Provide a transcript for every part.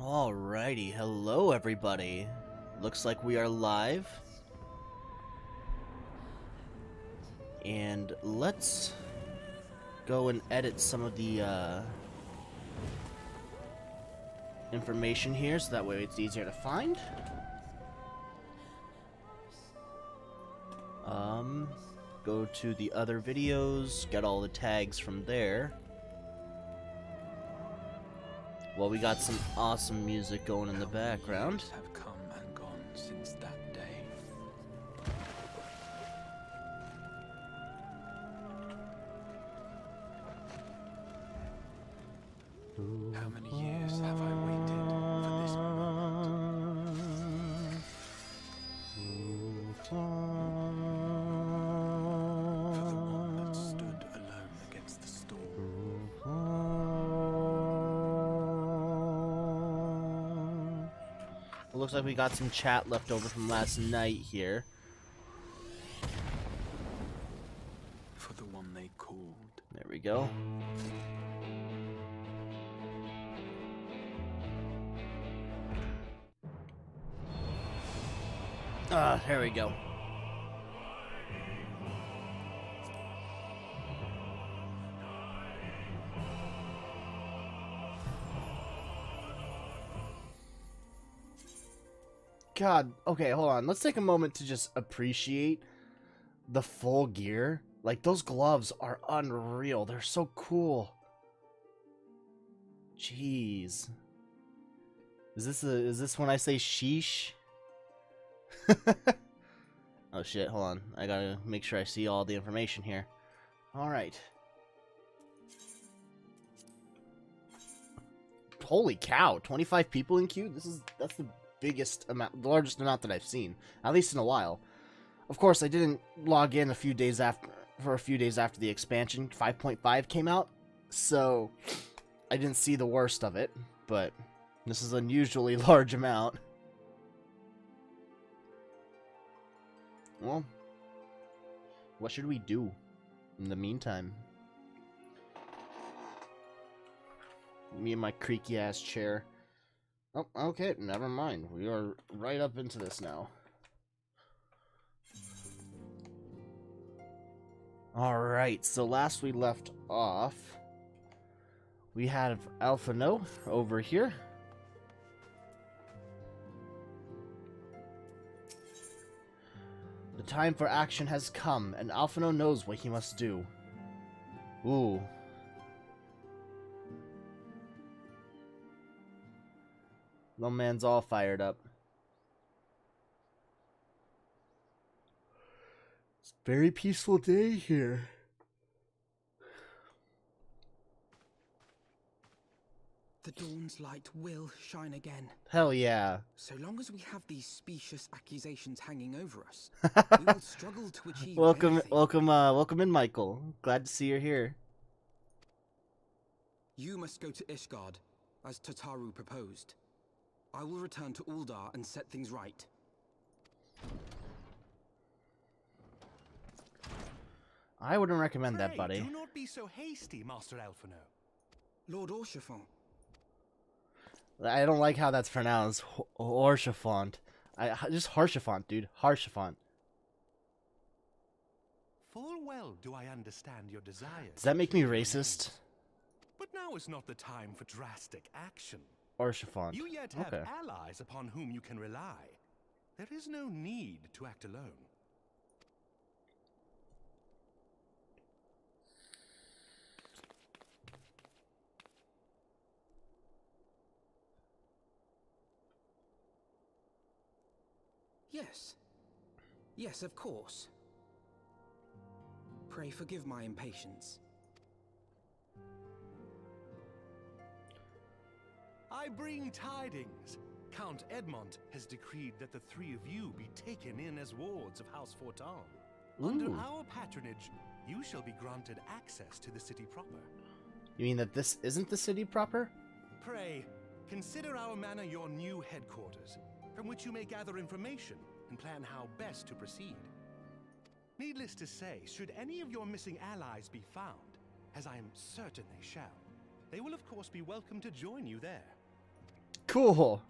Alrighty, hello everybody. Looks like we are live. And let's go and edit some of the information here so that way it's easier to find. Go to the other videos, get all the tags from there. Well, we got some awesome music going in the background. Years have come and gone since that day. How many years have I waited for this moment? For the one that stood alone against the storm. It looks like we got some chat left over from last night here. For the one they called. There we go. Here we go. God, okay, hold on. Let's take a moment to just appreciate the full gear. Like, those gloves are unreal. They're so cool. Jeez. Is this when I say sheesh? Oh shit, hold on. I gotta make sure I see all the information here. Alright. Holy cow, 25 people in queue? That's the biggest amount, the largest amount that I've seen, at least in a while. Of course, I didn't log in a few days after the expansion 5.5 came out, so I didn't see the worst of it, but this is an unusually large amount. Well, what should we do in the meantime? Me and my creaky ass chair. Oh, okay, never mind. We are right up into this now. Alright, so last we left off, we had Alphino over here. The time for action has come, and Alphino knows what he must do. Ooh. Little man's all fired up. It's a very peaceful day here. The dawn's light will shine again. Hell yeah. So long as we have these specious accusations hanging over us, we will struggle to achieve Welcome anything. in, Michael. Glad to see you're here. You must go to Ishgard, as Tataru proposed. I will return to Uldar and set things right. I wouldn't recommend that, Pray, buddy. do not be so hasty, Master Alphino. Lord Orchiffon, I don't like how that's pronounced. Horshafont. Just Harshafont, dude. Harshafont. Full well do I understand your desires. Does that make me racist? But now is not the time for drastic action. Harshafont. You yet have Okay. allies upon whom you can rely. There is no need to act alone. yes. Yes, of course. Pray forgive my impatience. I bring tidings. Count Edmond has decreed that the three of you be taken in as wards of House Fortan. Under Ooh. our patronage, you shall be granted access to the city proper. You mean that this isn't the city proper? Pray, consider our manor your new headquarters, from which you may gather information and plan how best to proceed. Needless to say, should any of your missing allies be found, as I am certain they shall, they will of course be welcome to join you there. Cool.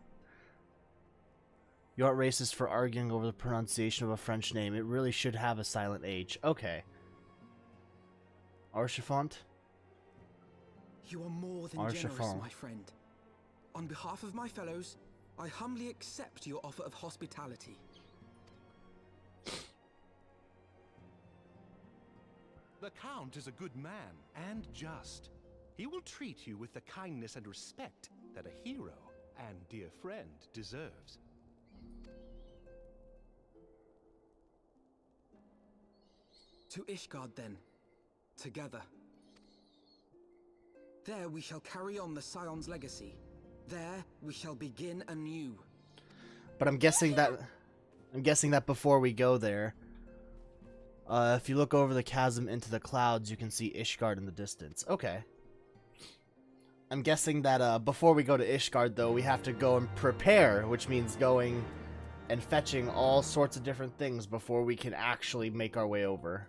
You aren't racist for arguing over the pronunciation of a French name. It really should have a silent H. Okay. Archifant? You are more than generous, my friend. On behalf of my fellows, I humbly accept your offer of hospitality. The Count is a good man and just. He will treat you with the kindness and respect that a hero and dear friend deserves. To Ishgard, then. Together. There we shall carry on the Scion's legacy. There we shall begin anew. But I'm guessing that before we go there, if you look over the chasm into the clouds, you can see Ishgard in the distance. Okay. I'm guessing that before we go to Ishgard, though, we have to go and prepare, which means going and fetching all sorts of different things before we can actually make our way over.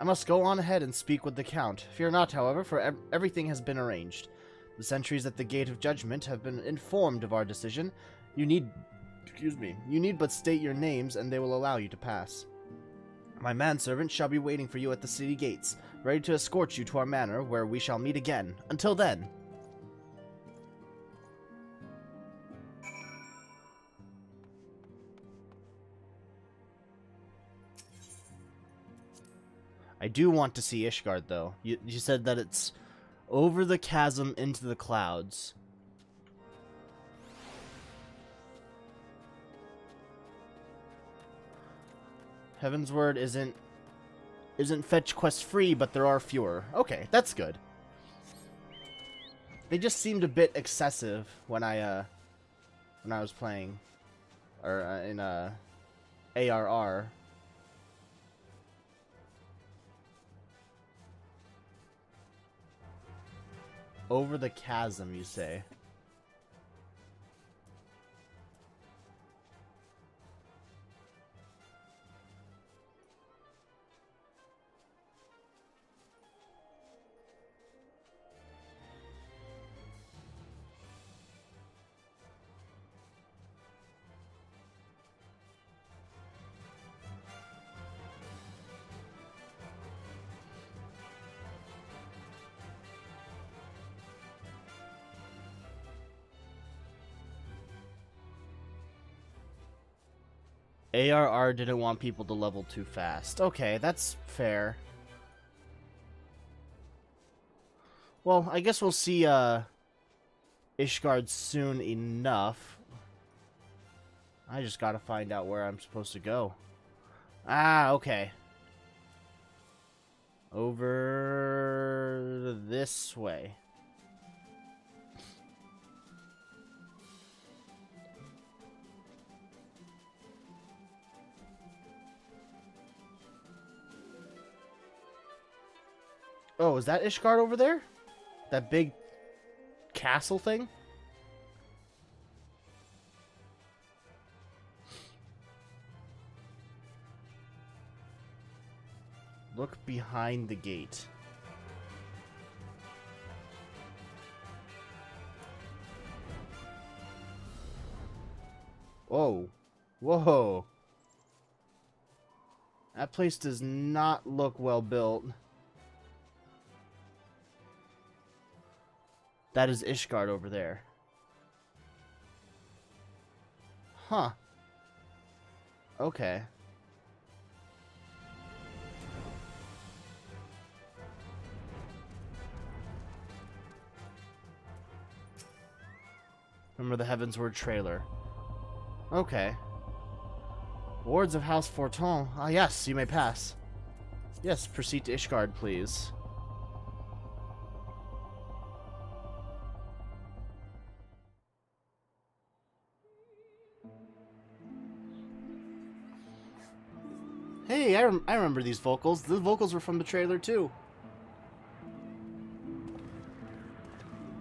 I must go on ahead and speak with the Count. Fear not, however, for everything has been arranged. The sentries at the Gate of Judgment have been informed of our decision. You need but state your names, and they will allow you to pass. My manservant shall be waiting for you at the city gates, ready to escort you to our manor, where we shall meet again. Until then. I do want to see Ishgard, though. You said that it's over the chasm into the clouds. Heaven's Word isn't fetch quest free, but there are fewer. Okay, that's good. They just seemed a bit excessive when I was playing, or in ARR. Over the chasm, you say? ARR didn't want people to level too fast. Okay, that's fair. Well, I guess we'll see Ishgard soon enough. I just gotta find out where I'm supposed to go. Ah, okay. Over this way. Oh, is that Ishgard over there? That big castle thing? Look behind the gate. Whoa. Whoa. That place does not look well built. That is Ishgard over there. Huh. Okay. Remember the Heaven's Word trailer. Okay. Wards of House Forton. Ah, yes, you may pass. Yes, proceed to Ishgard, please. Hey, I remember these vocals. The vocals were from the trailer, too.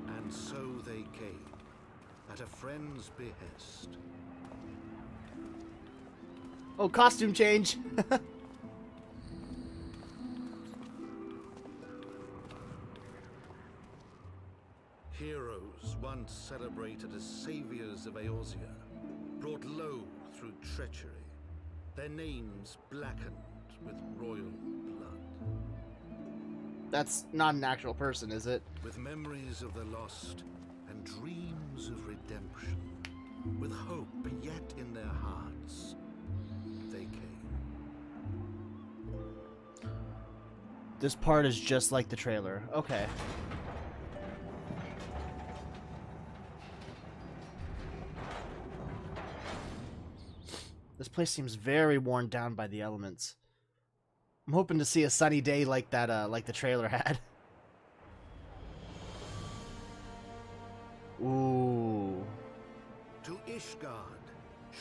And so they came, at a friend's behest. Oh, costume change! Heroes once celebrated as saviors of Eorzea, brought low through treachery, their names blackened with royal blood. That's not an actual person, is it? With memories of the lost and dreams of redemption, with hope yet in their hearts, they came. This part is just like the trailer. Okay. This place seems very worn down by the elements. I'm hoping to see a sunny day like that, like the trailer had. Ooh. To Ishgard,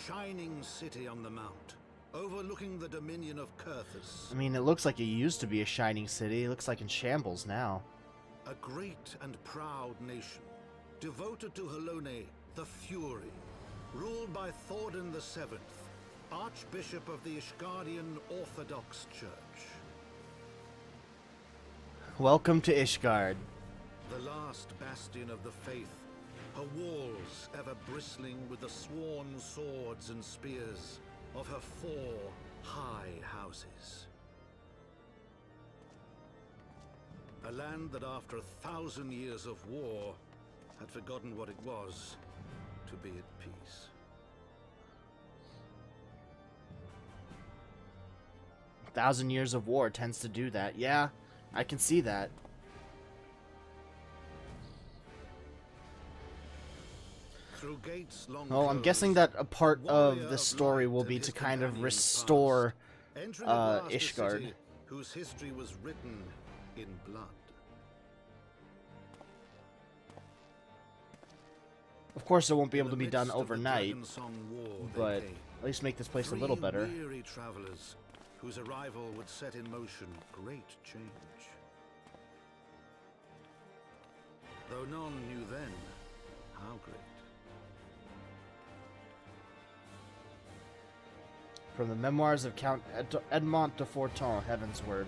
shining city on the mount, overlooking the dominion of Kurthus. I mean, it looks like it used to be a shining city. It looks like in shambles now. A great and proud nation, devoted to Halone, the Fury, ruled by Thordan VII, Archbishop of the Ishgardian Orthodox Church. Welcome to Ishgard. The last bastion of the faith, her walls ever bristling with the sworn swords and spears of her 4 high houses. A land that after 1,000 years of war had forgotten what it was to be at peace. 1,000 years of war tends to do that. Yeah, I can see that. Through gates long Well, I'm guessing that a part of the story will be to kind of restore Ishgard. Whose history was written in blood. Of course, it won't be able to be done overnight, but at least make this place a little better. Weary travelers whose arrival would set in motion great change. Though none knew then how great. From the memoirs of Count Edmond de Forton, Heaven's Word.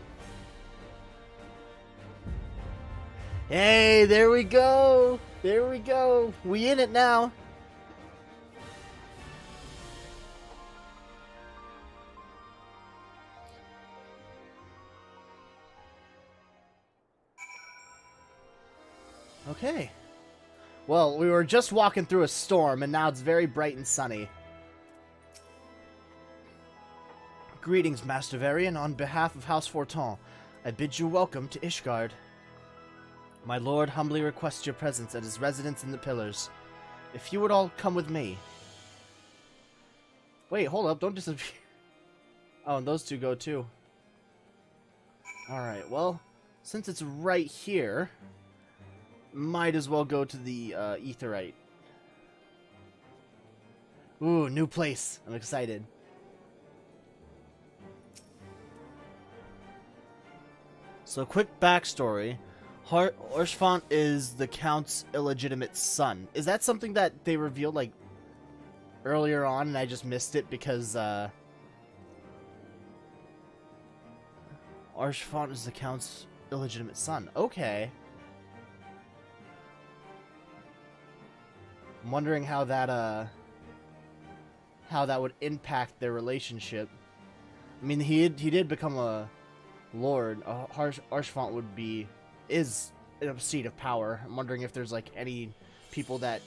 Hey, there we go! There we go! We in it now! Okay. Well, we were just walking through a storm, and now it's very bright and sunny. Greetings, Master Varian. On behalf of House Forton, I bid you welcome to Ishgard. My lord humbly requests your presence at his residence in the Pillars. If you would all come with me. Wait, hold up, don't disappear. Oh, and those two go too. Alright, well, since it's right here, might as well go to the Aetheryte. Ooh, new place. I'm excited. So, quick backstory. Orshfont is the Count's illegitimate son. Is that something that they revealed, like, earlier on and I just missed it because, Orshfont is the Count's illegitimate son. Okay. I'm wondering how that would impact their relationship. I mean, he did become a lord. Orshfont is in a seat of power. I'm wondering if there's like any people that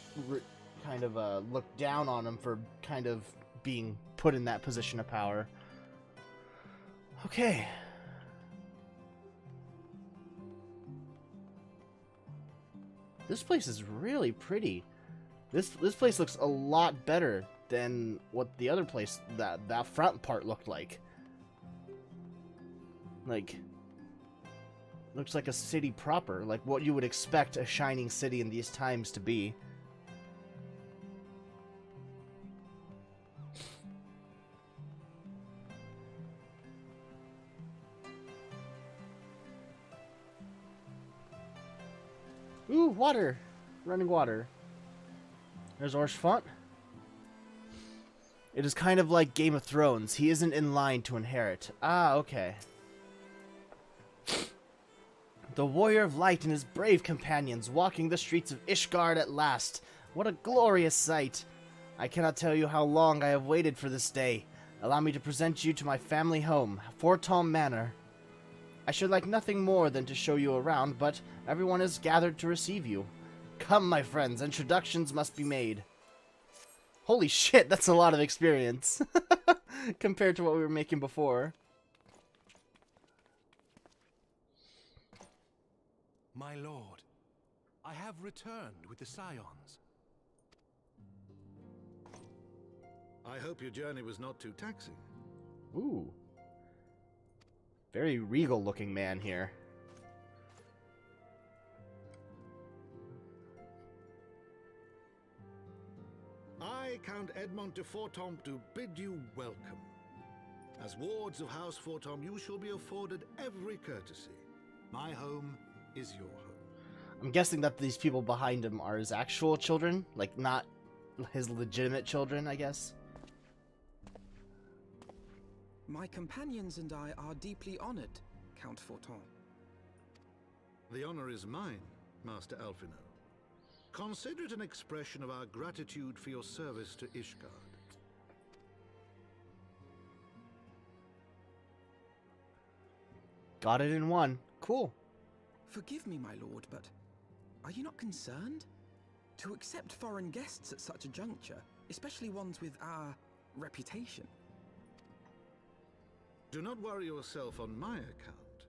kind of look down on him for kind of being put in that position of power. Okay. This place is really pretty. This place looks a lot better than what the other place, that front part looked like. Like, looks like a city proper, like what you would expect a shining city in these times to be. Ooh, water! Running water. There's Orshfont. It is kind of like Game of Thrones. He isn't in line to inherit. Ah, okay. The warrior of light and his brave companions walking the streets of Ishgard at last. What a glorious sight! I cannot tell you how long I have waited for this day. Allow me to present you to my family home, Fortom Manor. I should like nothing more than to show you around, but everyone is gathered to receive you. Come, my friends, introductions must be made. Holy shit, that's a lot of experience compared to what we were making before. My lord, I have returned with the Scions. I hope your journey was not too taxing. Ooh. Very regal looking man here. I, Count Edmond de Fortom, do bid you welcome. As wards of House Fortom, you shall be afforded every courtesy. My home is your home. I'm guessing that these people behind him are his actual children, like not his legitimate children, I guess. My companions and I are deeply honored, Count Forton. The honor is mine, Master Alphino. Consider it an expression of our gratitude for your service to Ishgard. Got it in one. Cool. Forgive me, my lord, but are you not concerned? To accept foreign guests at such a juncture, especially ones with our reputation. Do not worry yourself on my account.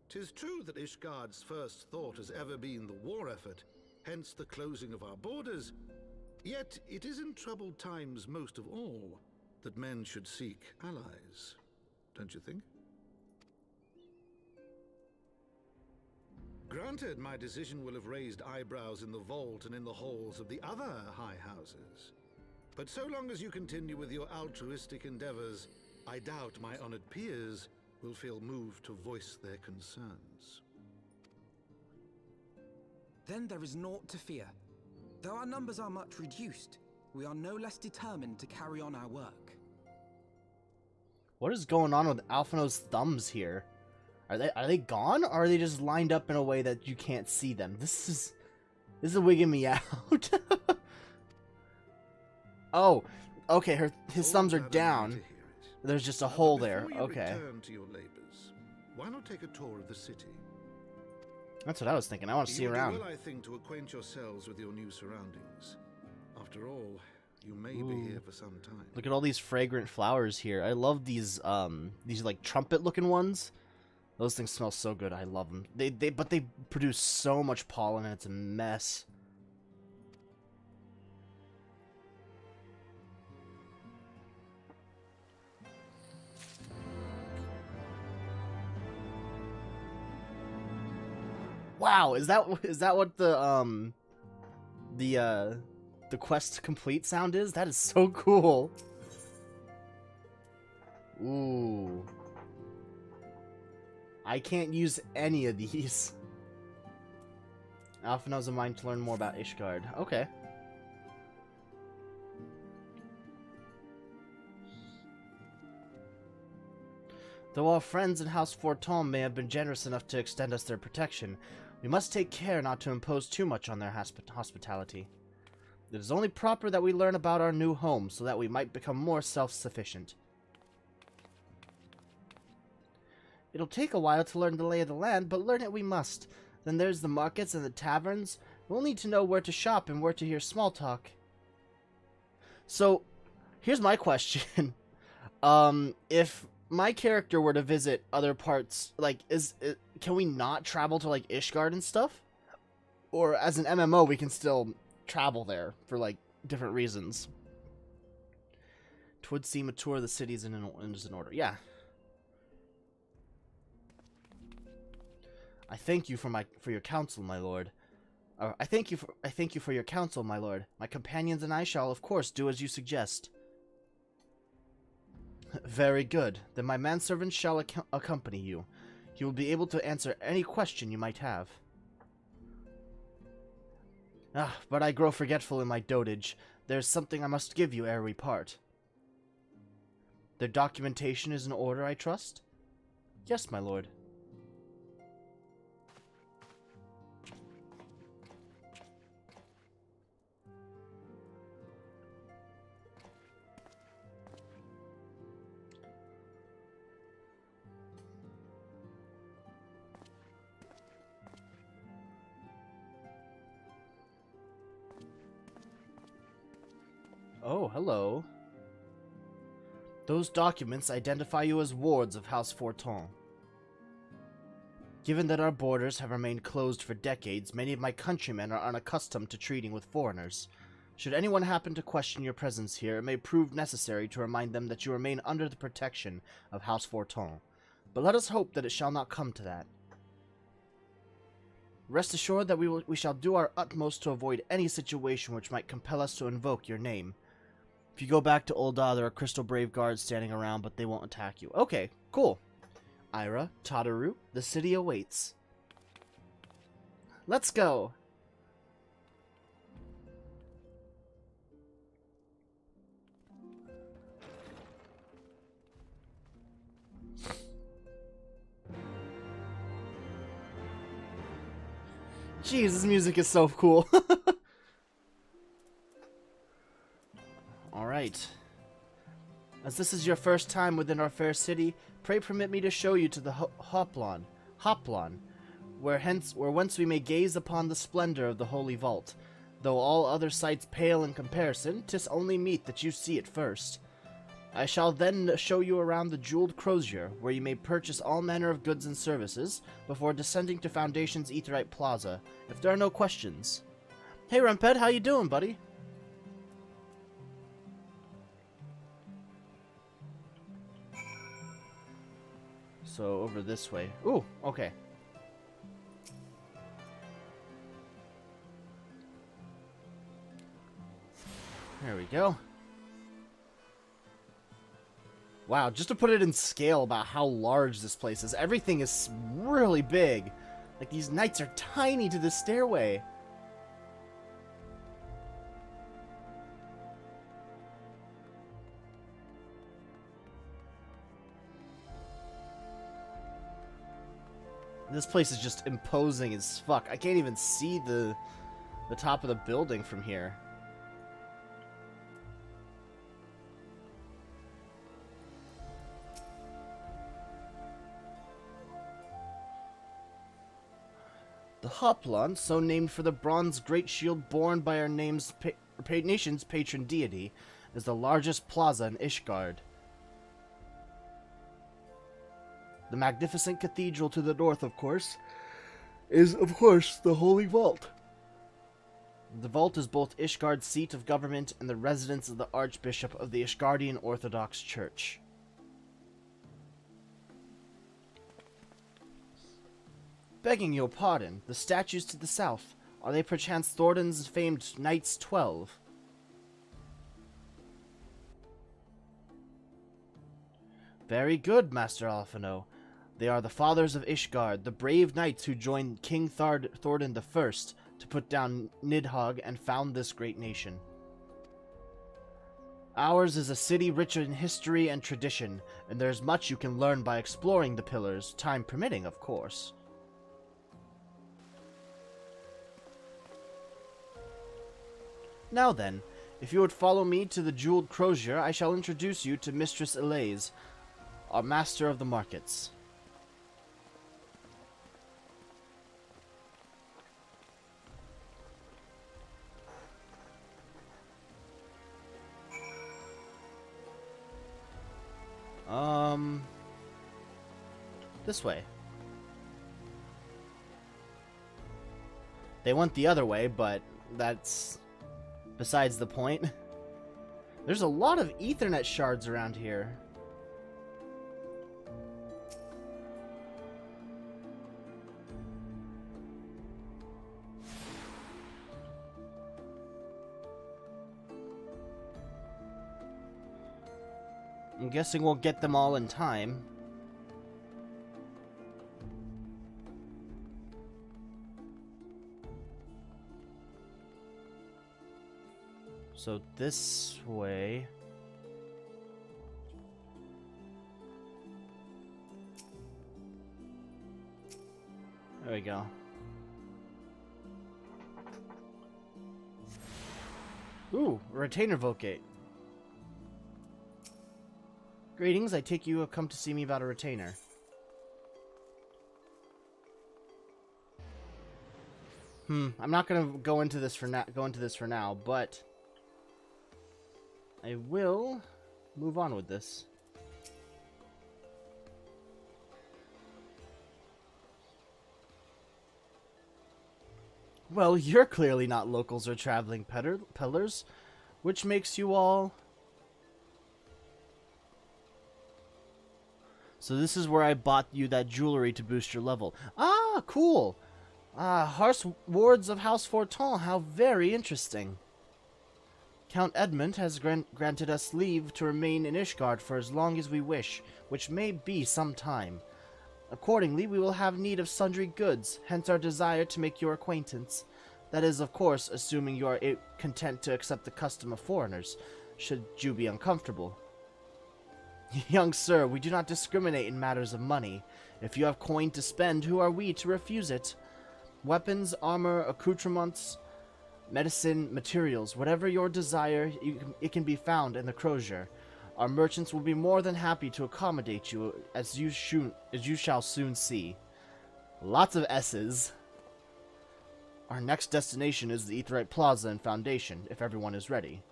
'Tis true that Ishgard's first thought has ever been the war effort, hence the closing of our borders. Yet it is in troubled times most of all that men should seek allies. Don't you think? Granted, my decision will have raised eyebrows in the vault and in the halls of the other high houses. But so long as you continue with your altruistic endeavors, I doubt my honored peers will feel moved to voice their concerns. Then there is naught to fear. Though our numbers are much reduced, we are no less determined to carry on our work. What is going on with Alphino's thumbs here? Are they gone, or are they just lined up in a way that you can't see them? This is wigging me out. Oh, okay. His thumbs are down. There's just a hole there. Okay. Return to your labors, why not take a tour of the city? That's what I was thinking. I want to see around. Well, I think, to acquaint yourselves with your new surroundings. After all, you may be here for some time. Look at all these fragrant flowers here. I love these like trumpet-looking ones. Those things smell so good. I love them. But they produce so much pollen and it's a mess. Wow, is that what the quest complete sound is? That is so cool. Ooh. I can't use any of these. Alpha knows a mind to learn more about Ishgard. Okay. Though our friends in House Fortom may have been generous enough to extend us their protection, we must take care not to impose too much on their hospitality. It is only proper that we learn about our new home so that we might become more self-sufficient. It'll take a while to learn the lay of the land, but learn it we must. Then there's the markets and the taverns. We'll need to know where to shop and where to hear small talk. So, here's my question. If my character were to visit other parts, like, can we not travel to, like, Ishgard and stuff? Or, as an MMO, we can still travel there for, like, different reasons. 'Twould seem a tour of the cities is in order. Yeah. I thank you for your counsel, my lord. I thank you for your counsel, my lord. My companions and I shall, of course, do as you suggest. Very good. Then my manservant shall accompany you. He will be able to answer any question you might have. But I grow forgetful in my dotage. There's something I must give you ere we part. The documentation is in order, I trust? Yes, my lord. Oh, hello. Those documents identify you as wards of House Forton. Given that our borders have remained closed for decades, many of my countrymen are unaccustomed to treating with foreigners. Should anyone happen to question your presence here, it may prove necessary to remind them that you remain under the protection of House Forton. But let us hope that it shall not come to that. Rest assured that we shall do our utmost to avoid any situation which might compel us to invoke your name. If you go back to Ul'dah, there are Crystal Brave guards standing around, but they won't attack you. Okay, cool. Ira, Tataru, the city awaits. Let's go! Jeez, this music is so cool. Alright. As this is your first time within our fair city, pray permit me to show you to the Hoplon, where whence we may gaze upon the splendor of the Holy Vault. Though all other sights pale in comparison, 'tis only meet that you see it first. I shall then show you around the jeweled crozier, where you may purchase all manner of goods and services, before descending to Foundation's Aetheryte Plaza, if there are no questions. Hey Rumpet, how you doing, buddy? So, over this way. Ooh, okay. There we go. Wow, just to put it in scale about how large this place is, everything is really big. Like, these knights are tiny to the stairway. This place is just imposing as fuck. I can't even see the top of the building from here. The Hoplon, so named for the bronze great shield borne by our nation's patron deity, is the largest plaza in Ishgard. The magnificent cathedral to the north, of course, is, of course, the Holy Vault. The vault is both Ishgard's seat of government and the residence of the Archbishop of the Ishgardian Orthodox Church. Begging your pardon, the statues to the south, are they perchance Thornton's famed Knights 12? Very good, Master Alphino. They are the fathers of Ishgard, the brave knights who joined King Thornton I to put down Nidhogg and found this great nation. Ours is a city rich in history and tradition, and there's much you can learn by exploring the pillars, time permitting, of course. Now then, if you would follow me to the jeweled crozier, I shall introduce you to Mistress Elise, our master of the markets. This way. They went the other way, but that's besides the point. There's a lot of Ethernet shards around here. I'm guessing we'll get them all in time. So this way. There we go. Ooh, a retainer vocate. Greetings, I take you have come to see me about a retainer. I'm not gonna go into this for now, but I will move on with this. Well, you're clearly not locals or traveling peddlers, which makes you all... So this is where I bought you that jewelry to boost your level. Ah, cool! Harsh wards of House Forton, how very interesting. Count Edmund has granted us leave to remain in Ishgard for as long as we wish, which may be some time. Accordingly, we will have need of sundry goods, hence our desire to make your acquaintance. That is, of course, assuming you are content to accept the custom of foreigners, should you be uncomfortable. Young sir, we do not discriminate in matters of money. If you have coin to spend, who are we to refuse it? Weapons, armor, accoutrements, medicine, materials, whatever your desire, it can be found in the crozier. Our merchants will be more than happy to accommodate you, as you shall soon see. Lots of S's. Our next destination is the Aetheryte Plaza and Foundation, if everyone is ready.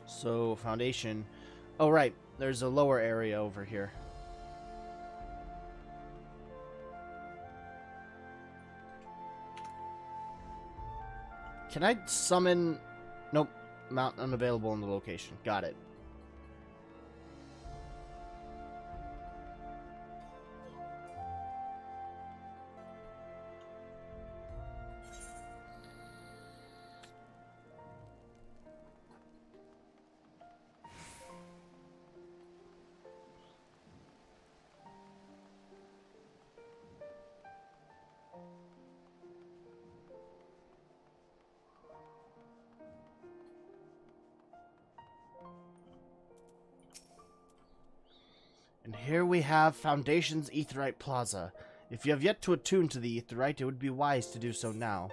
So, Foundation... Oh, right. There's a lower area over here. Can I summon... Nope. Mount unavailable in the location. Got it. And here we have Foundation's Aetheryte Plaza. If you have yet to attune to the Aetheryte, it would be wise to do so now.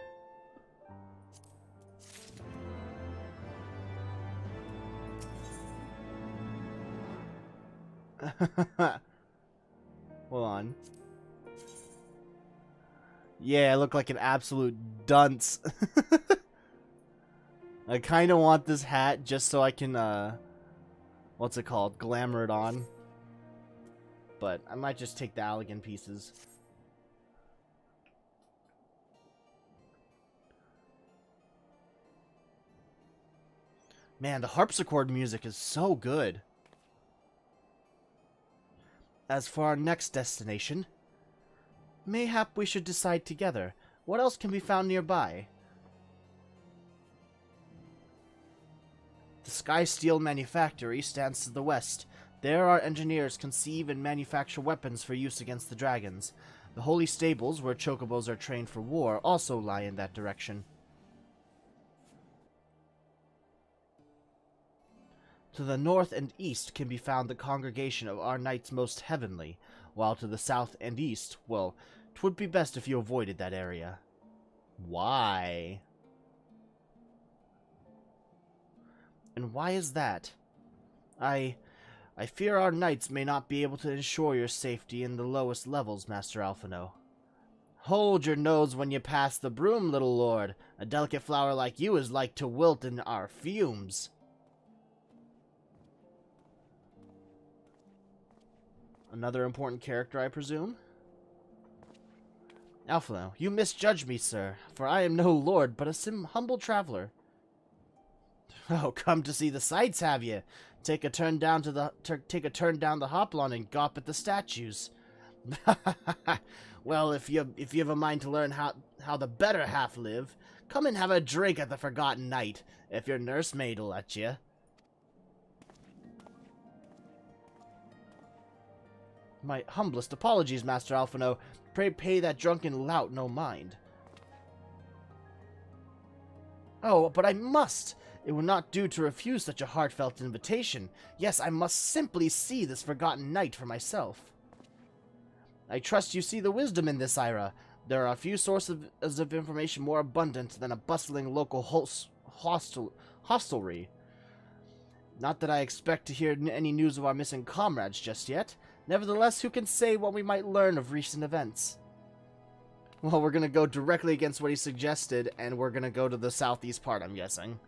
Hold on. Yeah, I look like an absolute dunce. I kind of want this hat just so I can, what's it called? Glamour it on. But I might just take the Allegan pieces. Man, the harpsichord music is so good. As for our next destination, mayhap we should decide together. What else can be found nearby? The Sky Steel Manufactory stands to the west. There our engineers conceive and manufacture weapons for use against the dragons. The Holy Stables, where chocobos are trained for war, also lie in that direction. To the north and east can be found the congregation of our knights most heavenly, while to the south and east, well, 'twould be best if you avoided that area. Why? And why is that? I fear our knights may not be able to ensure your safety in the lowest levels, Master Alphino. Hold your nose when you pass the broom, little lord. A delicate flower like you is like to wilt in our fumes. Another important character, I presume? Alphino, you misjudge me, sir, for I am no lord, but a humble traveler. Oh, come to see the sights, have you? Take a turn down the hoplon and gawp at the statues. Well, if you have a mind to learn how the better half live, come and have a drink at the Forgotten Knight, if your nursemaid'll let you. My humblest apologies, Master Alphino. Pray pay that drunken lout no mind. Oh, but I must! It would not do to refuse such a heartfelt invitation. Yes, I must simply see this Forgotten Knight for myself. I trust you see the wisdom in this, Ira. There are a few sources of information more abundant than a bustling local hostelry. Not that I expect to hear any news of our missing comrades just yet. Nevertheless, who can say what we might learn of recent events? Well, we're gonna go directly against what he suggested, and we're gonna go to the southeast part, I'm guessing.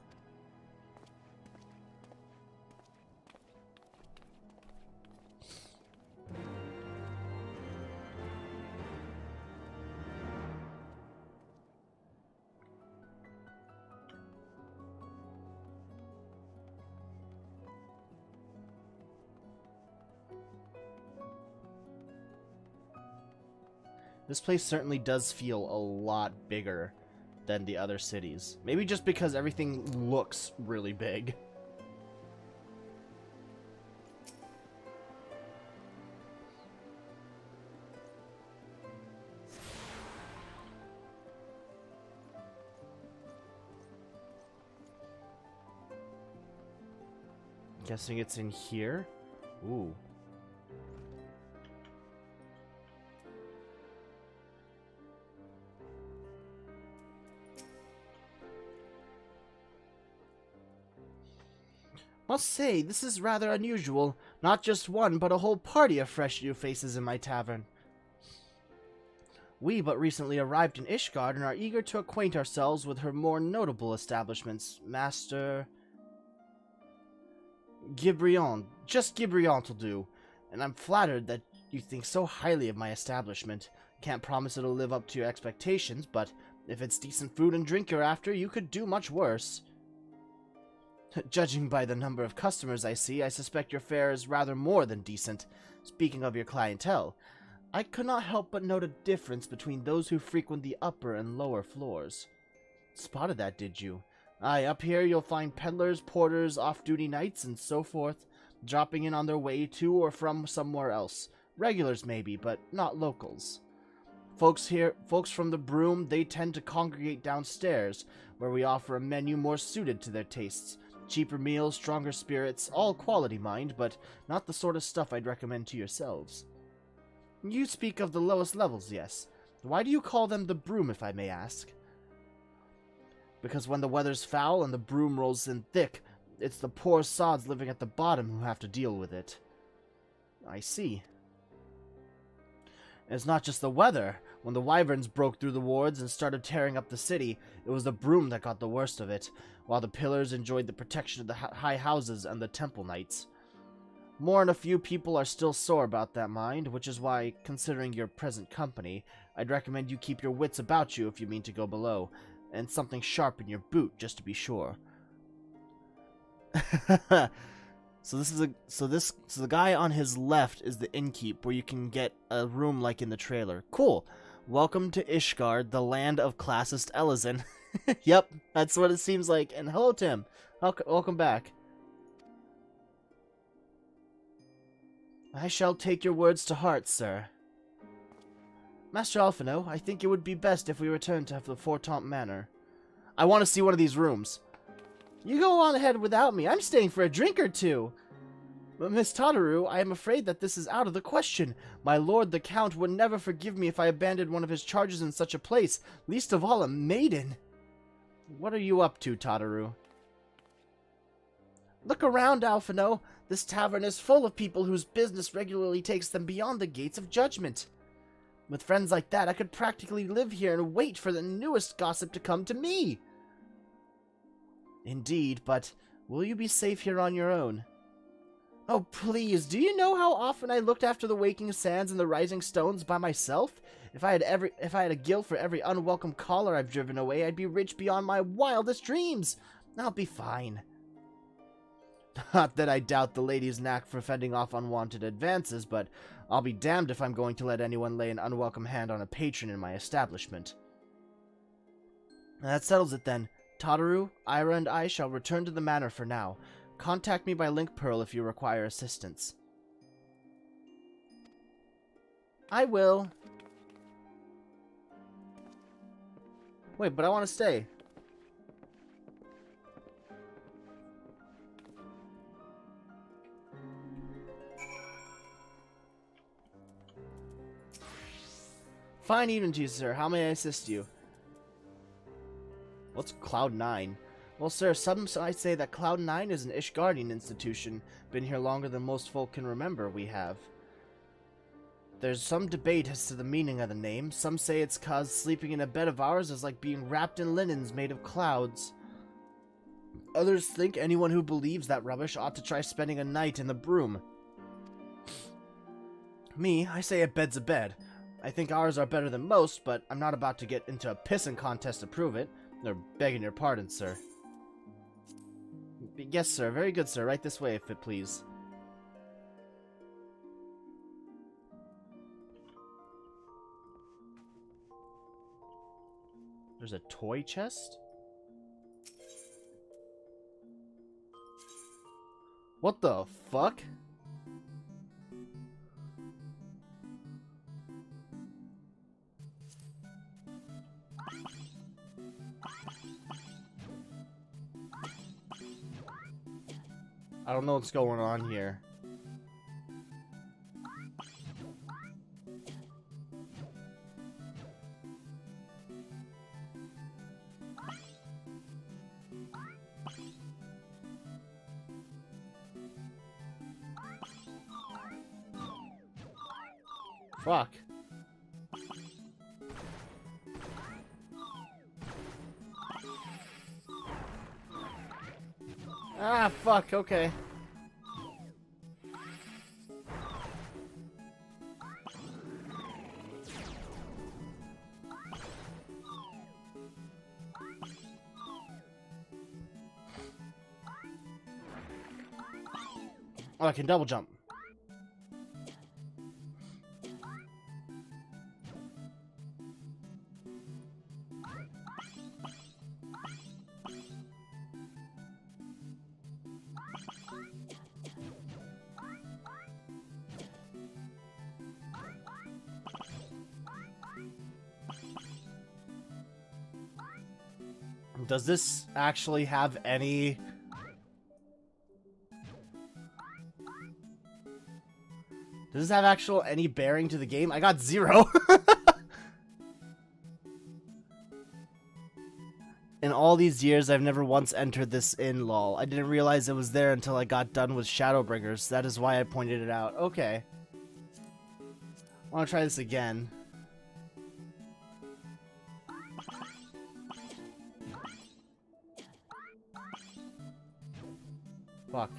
This place certainly does feel a lot bigger than the other cities. Maybe just because everything looks really big. Guessing it's in here? Ooh. Must say, this is rather unusual. Not just one, but a whole party of fresh new faces in my tavern. We but recently arrived in Ishgard and are eager to acquaint ourselves with her more notable establishments. Master Gibrion. Just Gibrion will do. And I'm flattered that you think so highly of my establishment. Can't promise it'll live up to your expectations, but if it's decent food and drink you're after, you could do much worse. Judging by the number of customers I see, I suspect your fare is rather more than decent. Speaking of your clientele, I could not help but note a difference between those who frequent the upper and lower floors. Spotted that, did you? Aye, up here you'll find peddlers, porters, off-duty knights, and so forth, dropping in on their way to or from somewhere else. Regulars maybe, but not locals. Folks from the Broom, they tend to congregate downstairs, where we offer a menu more suited to their tastes. Cheaper meals, stronger spirits, all quality, mind, but not the sort of stuff I'd recommend to yourselves. You speak of the lowest levels, yes. Why do you call them the Broom, if I may ask? Because when the weather's foul and the broom rolls in thick, it's the poor sods living at the bottom who have to deal with it. I see. And it's not just the weather. When the wyverns broke through the wards and started tearing up the city, it was the Broom that got the worst of it, while the pillars enjoyed the protection of the high houses and the temple knights. More than a few people are still sore about that, mind, which is why, considering your present company, I'd recommend you keep your wits about you if you mean to go below, and something sharp in your boot, just to be sure. So the guy on his left is the innkeep, where you can get a room like in the trailer. Cool. Welcome to Ishgard, the land of classist Elezen. Yep, that's what it seems like. And hello, Tim. Welcome back. I shall take your words to heart, sir. Master Alphino, I think it would be best if we return to the Fortemps Manor. I want to see one of these rooms. You go on ahead without me. I'm staying for a drink or two. But Miss Tataru, I am afraid that this is out of the question. My lord the Count would never forgive me if I abandoned one of his charges in such a place, least of all a maiden. What are you up to, Tataru? Look around, Alphino. This tavern is full of people whose business regularly takes them beyond the gates of judgment. With friends like that, I could practically live here and wait for the newest gossip to come to me. Indeed, but will you be safe here on your own? Oh, please, do you know how often I looked after the waking sands and the rising stones by myself? If I had a guild for every unwelcome caller I've driven away, I'd be rich beyond my wildest dreams. I'll be fine. Not that I doubt the lady's knack for fending off unwanted advances, but I'll be damned if I'm going to let anyone lay an unwelcome hand on a patron in my establishment. That settles it then. Tataru, Ira, and I shall return to the manor for now. Contact me by link pearl if you require assistance. I will. Wait, but I want to stay. Fine evening to you, sir. How may I assist you? What's Cloud 9? Well, sir, some might say that Cloud9 is an Ishgardian institution. Been here longer than most folk can remember, we have. There's some debate as to the meaning of the name. Some say it's 'cause sleeping in a bed of ours is like being wrapped in linens made of clouds. Others think anyone who believes that rubbish ought to try spending a night in the broom. Me, I say a bed's a bed. I think ours are better than most, but I'm not about to get into a pissing contest to prove it. Or begging your pardon, sir. Yes, sir. Very good, sir. Right this way, if it please. There's a toy chest? What the fuck? I don't know what's going on here. Fuck. Ah, fuck, okay. Oh, I can double jump. Does this actually have any... Does this have any bearing to the game? I got 0. In all these years, I've never once entered this in, lol. I didn't realize it was there until I got done with Shadowbringers. That is why I pointed it out. Okay. I want to try this again. Fuck.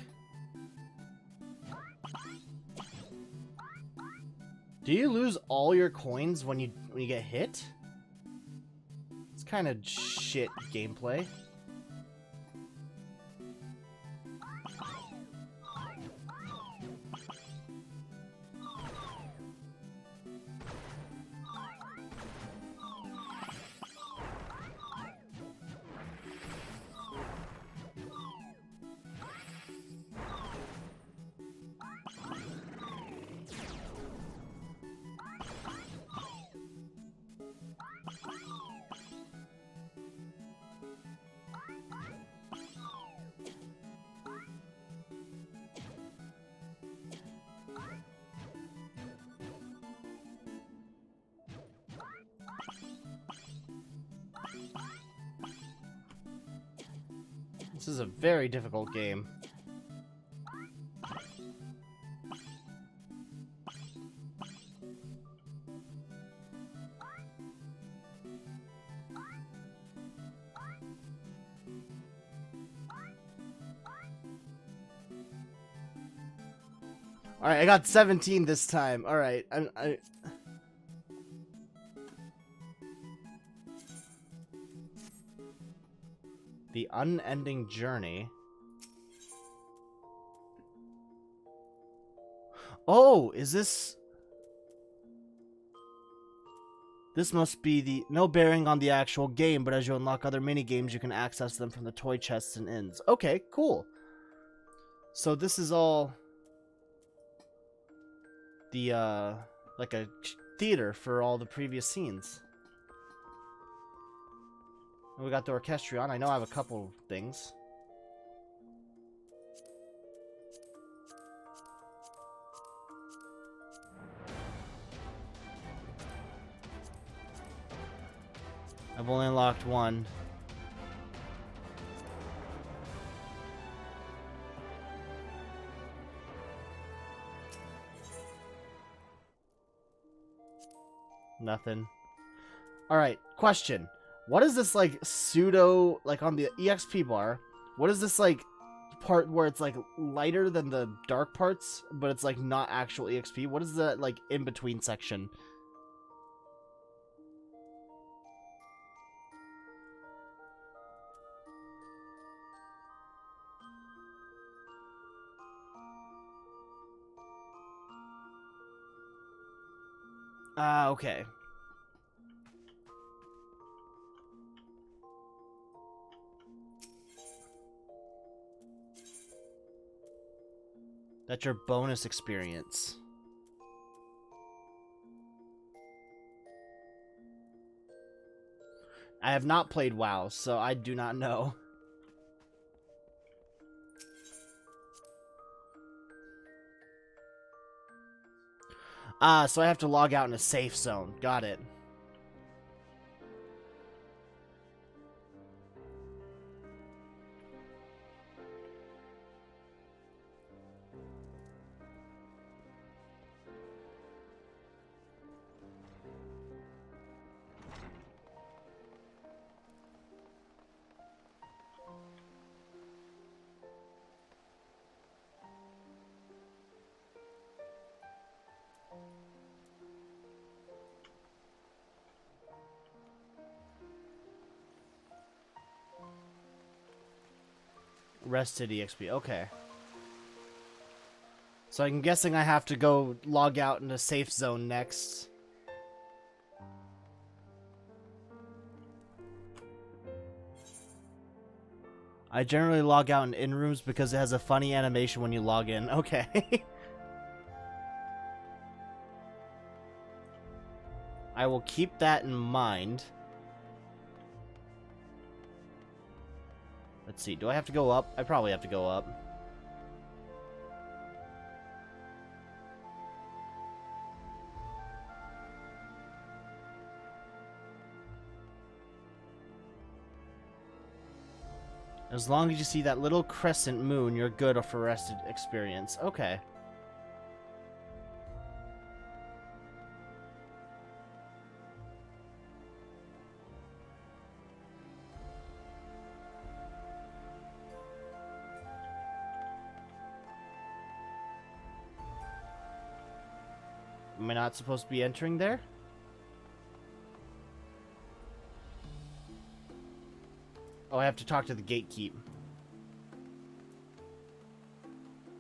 Do you lose all your coins when you get hit? It's kind of shit gameplay. This is a very difficult game. Alright, I got 17 this time. Alright, The Unending Journey. Oh, is this... This must be the... No bearing on the actual game, but as you unlock other mini-games, you can access them from the toy chests and inns. Okay, cool. So this is all... The, like a theater for all the previous scenes. We got the Orchestrion. I know I have a couple things. I've only unlocked one. Nothing. Alright, question. What is this, like, pseudo, like, on the EXP bar, what is this, like, part where it's, like, lighter than the dark parts, but it's, like, not actual EXP? What is that, like, in-between section? Ah, okay. That's your bonus experience. I have not played WoW, so I do not know. Ah, so I have to log out in a safe zone. Got it. Rested EXP, okay. So I'm guessing I have to go log out in a safe zone next. I generally log out in rooms because it has a funny animation when you log in. Okay. I will keep that in mind. Let's see, do I have to go up? I probably have to go up. As long as you see that little crescent moon, you're good for rested experience. Okay. Am I not supposed to be entering there? Oh, I have to talk to the gatekeep.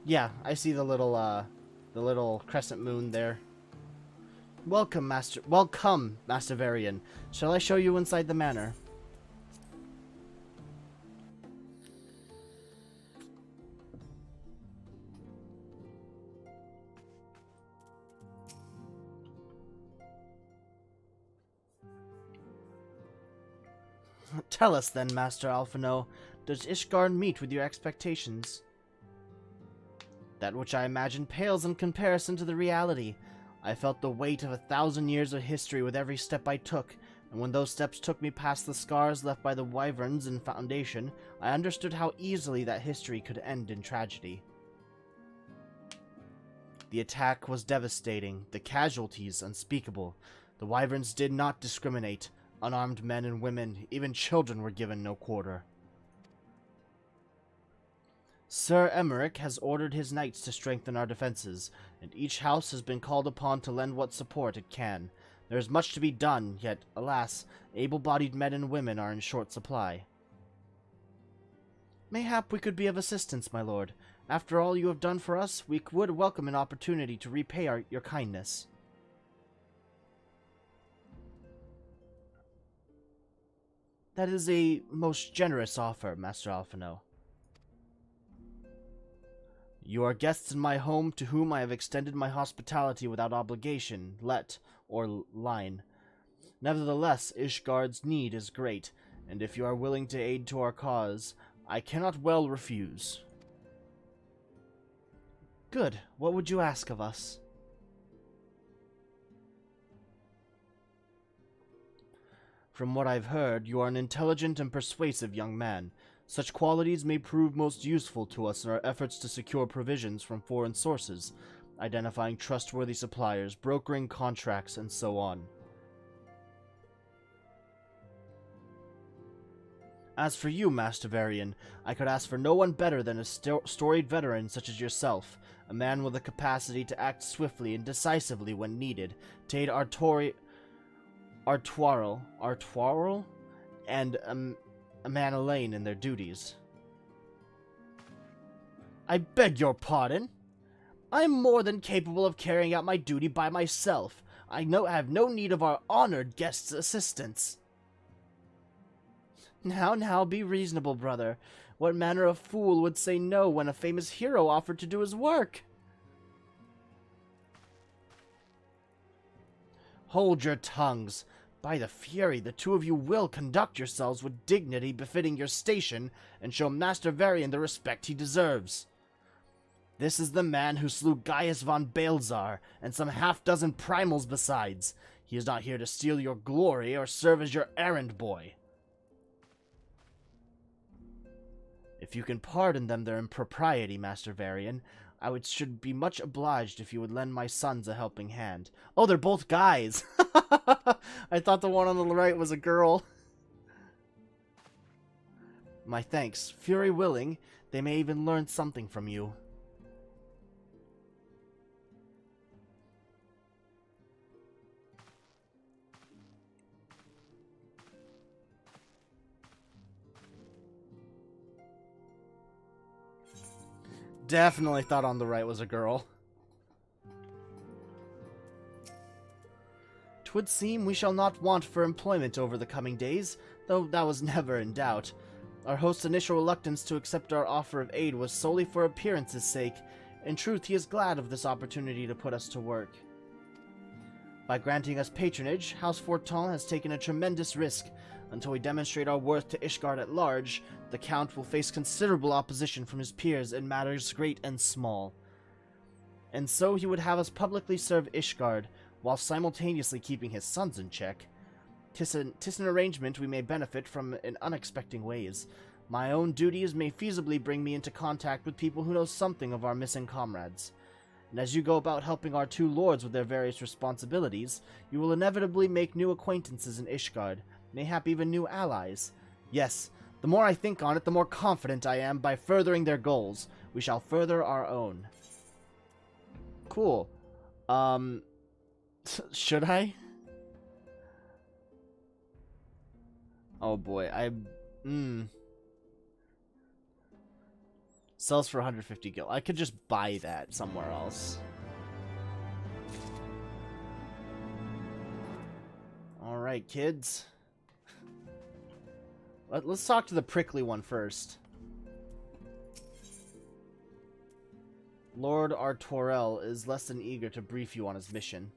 Yeah, I see the little crescent moon there. Welcome, Master Varian. Shall I show you inside the manor? Tell us then, Master Alphino, does Ishgard meet with your expectations? That which I imagine pales in comparison to the reality. I felt the weight of 1,000 years of history with every step I took, and when those steps took me past the scars left by the wyverns in Foundation, I understood how easily that history could end in tragedy. The attack was devastating, the casualties unspeakable. The wyverns did not discriminate. Unarmed men and women, even children, were given no quarter. Sir Emmerich has ordered his knights to strengthen our defenses, and each house has been called upon to lend what support it can. There is much to be done, yet, alas, able-bodied men and women are in short supply. Mayhap we could be of assistance, my lord. After all you have done for us, we would welcome an opportunity to repay your kindness. That is a most generous offer, Master Alphino. You are guests in my home to whom I have extended my hospitality without obligation, let, or line. Nevertheless, Ishgard's need is great, and if you are willing to aid to our cause, I cannot well refuse. Good. What would you ask of us? From what I've heard, you are an intelligent and persuasive young man. Such qualities may prove most useful to us in our efforts to secure provisions from foreign sources, identifying trustworthy suppliers, brokering contracts, and so on. As for you, Master Varian, I could ask for no one better than a storied veteran such as yourself, a man with the capacity to act swiftly and decisively when needed, to aid Artuarl and Amanelaine in their duties. I beg your pardon? I am more than capable of carrying out my duty by myself. I have no need of our honored guest's assistance. Now, be reasonable, brother. What manner of fool would say no when a famous hero offered to do his work? Hold your tongues. By the Fury, the two of you will conduct yourselves with dignity befitting your station, and show Master Varian the respect he deserves. This is the man who slew Gaius von Balzar, and some half-dozen primals besides. He is not here to steal your glory or serve as your errand boy. If you can pardon them their impropriety, Master Varian, should be much obliged if you would lend my sons a helping hand. Oh, they're both guys! I thought the one on the right was a girl. My thanks. Fury willing, they may even learn something from you. Definitely thought on the right was a girl. 'Twould seem we shall not want for employment over the coming days, though that was never in doubt. Our host's initial reluctance to accept our offer of aid was solely for appearance's sake. In truth, he is glad of this opportunity to put us to work. By granting us patronage, House Fortin has taken a tremendous risk. Until we demonstrate our worth to Ishgard at large, the Count will face considerable opposition from his peers in matters great and small. And so he would have us publicly serve Ishgard, while simultaneously keeping his sons in check. 'Tis an arrangement we may benefit from in unexpected ways. My own duties may feasibly bring me into contact with people who know something of our missing comrades. And as you go about helping our two lords with their various responsibilities, you will inevitably make new acquaintances in Ishgard, mayhap even new allies. Yes, the more I think on it, the more confident I am by furthering their goals. We shall further our own. Cool. Should I? Oh boy, Sells for 150 gil. I could just buy that somewhere else. Alright, kids. Let's talk to the prickly one first. Lord Artuarl is less than eager to brief you on his mission.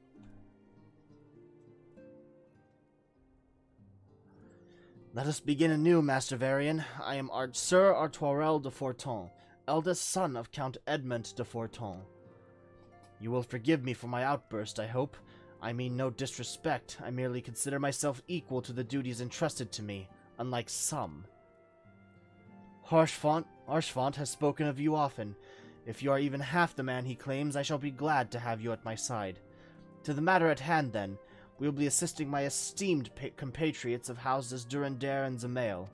Let us begin anew, Master Varian. I am Sir Artuarl de Forton, eldest son of Count Edmond de Forton. You will forgive me for my outburst, I hope. I mean no disrespect. I merely consider myself equal to the duties entrusted to me, unlike some. Harshfont has spoken of you often. If you are even half the man he claims, I shall be glad to have you at my side. To the matter at hand, then, we will be assisting my esteemed compatriots of houses Durandare and Zamael.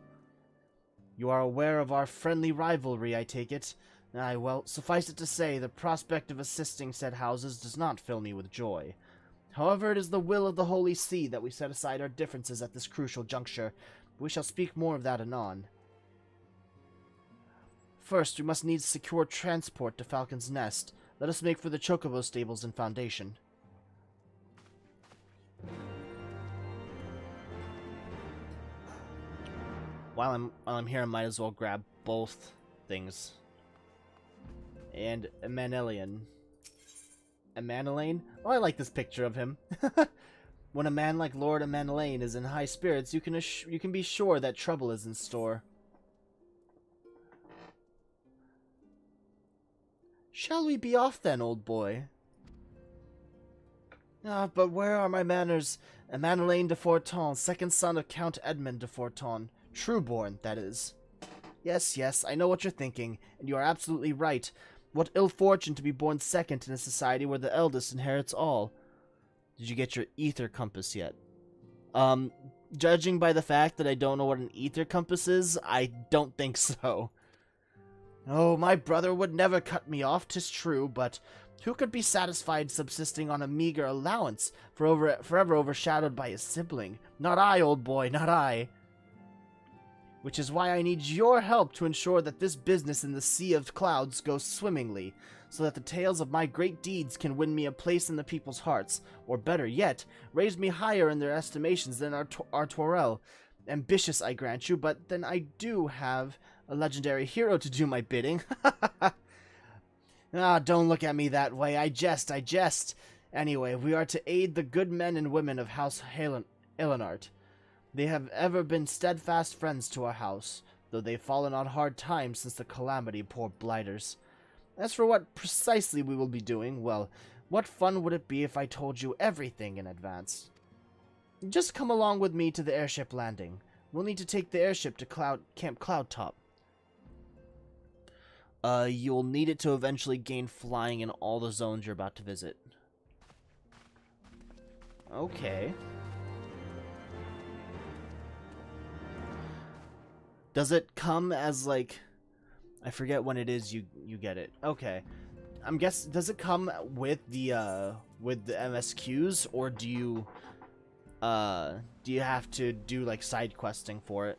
You are aware of our friendly rivalry, I take it. Aye, well, suffice it to say, the prospect of assisting said houses does not fill me with joy. However, it is the will of the Holy See that we set aside our differences at this crucial juncture. We shall speak more of that anon. First, we must needs secure transport to Falcon's Nest. Let us make for the Chocobo stables and Foundation. While I'm here, I might as well grab both things. And Amanelaine. Oh, I like this picture of him. When a man like Lord Amanelaine is in high spirits, you can be sure that trouble is in store. Shall we be off then, old boy? Ah, but where are my manners? Amanelaine de Forton, second son of Count Edmond de Forton. Trueborn, that is. Yes, I know what you're thinking, and you are absolutely right. What ill fortune to be born second in a society where the eldest inherits all. Did you get your ether compass yet? Judging by the fact that I don't know what an ether compass is, I don't think so. Oh, my brother would never cut me off, 'tis true, but who could be satisfied subsisting on a meager allowance, forever overshadowed by his sibling? Not I, old boy, not I. Which is why I need your help to ensure that this business in the sea of clouds goes swimmingly, so that the tales of my great deeds can win me a place in the people's hearts, or better yet, raise me higher in their estimations than our Torel. Ambitious, I grant you, but then I do have a legendary hero to do my bidding. Ah, don't look at me that way. I jest. Anyway, we are to aid the good men and women of House Elenart. They have ever been steadfast friends to our house, though they've fallen on hard times since the calamity, poor blighters. As for what precisely we will be doing, well, what fun would it be if I told you everything in advance? Just come along with me to the airship landing. We'll need to take the airship to Camp Cloudtop. You'll need it to eventually gain flying in all the zones you're about to visit. Okay. Does it come as, like... I forget when it is you get it. Okay. I'm guessing... Does it come with the MSQs, or do you have to do, like, side questing for it?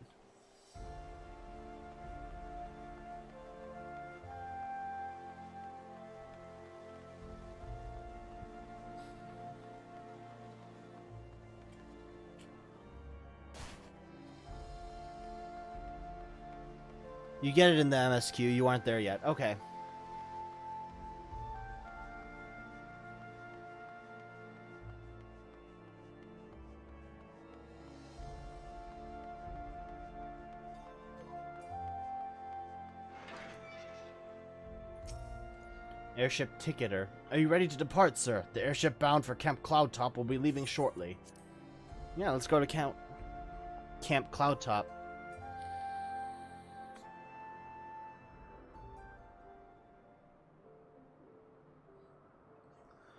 You get it in the MSQ, you aren't there yet. Okay. Airship ticketer. Are you ready to depart, sir? The airship bound for Camp Cloudtop will be leaving shortly. Yeah, let's go to Camp Cloudtop.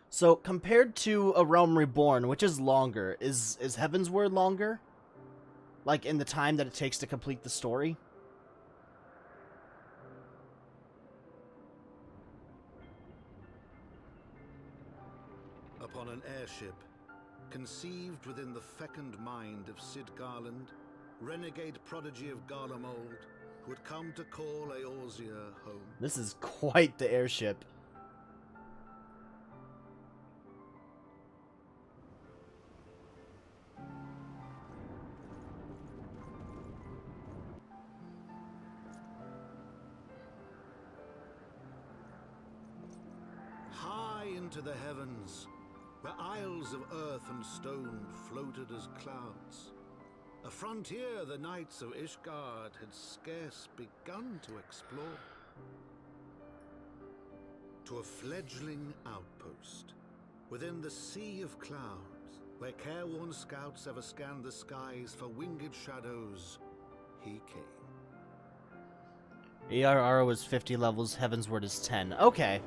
So, compared to A Realm Reborn, which is longer, is Heavensward longer? Like, in the time that it takes to complete the story? Upon an airship, conceived within the fecund mind of Sid Garland, renegade prodigy of Garlemald, who had come to call Eorzea home. This is quite the airship. Into the heavens, where isles of earth and stone floated as clouds. A frontier the knights of Ishgard had scarce begun to explore. To a fledgling outpost, within the sea of clouds, where careworn scouts ever scanned the skies for winged shadows, he came. ARR was 50 levels, Heavensward is 10. Okay.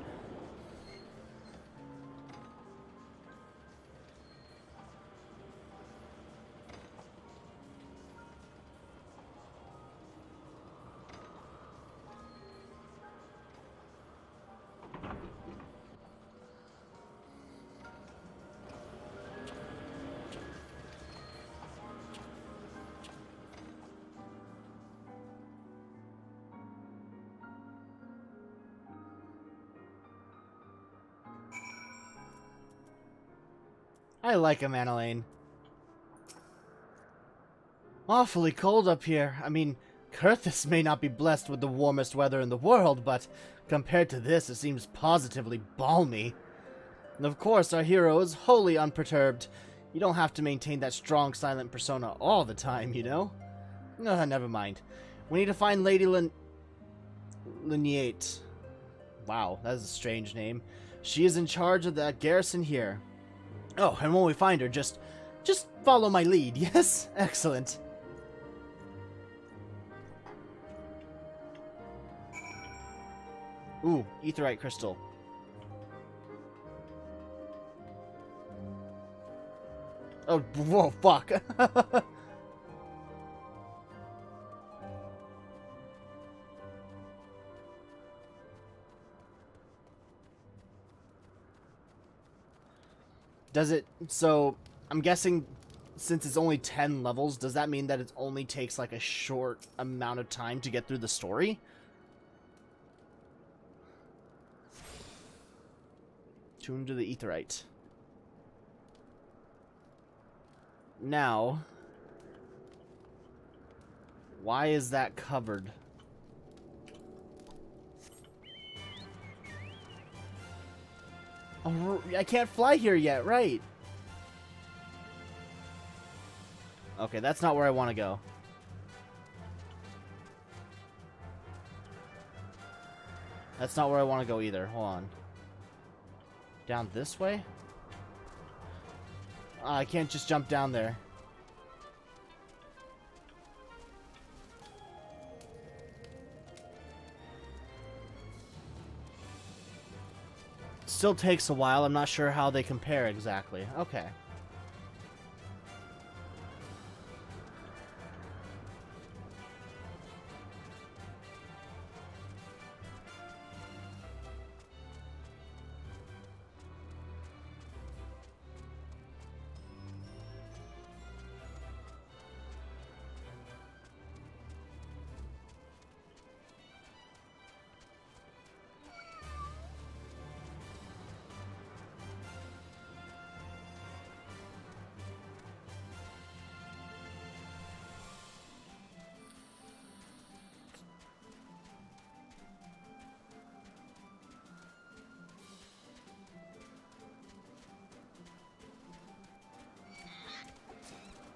I like him, Annalane. Awfully cold up here. I mean, Kurthus may not be blessed with the warmest weather in the world, but compared to this, it seems positively balmy. And of course, our hero is wholly unperturbed. You don't have to maintain that strong, silent persona all the time, you know? Never mind. We need to find Lady Lineate. Wow, that is a strange name. She is in charge of the garrison here. Oh, and when we find her, just follow my lead, yes? Excellent. Ooh, Aetheryte Crystal. Oh, whoa, fuck. Does it... So, I'm guessing since it's only 10 levels, does that mean that it only takes like a short amount of time to get through the story? Tuned to the Aetheryte. Now, why is that covered? Oh, I can't fly here yet, right? Okay, that's not where I want to go. That's not where I want to go either. Hold on. Down this way? I can't just jump down there. Still takes a while. I'm not sure how they compare exactly. Okay.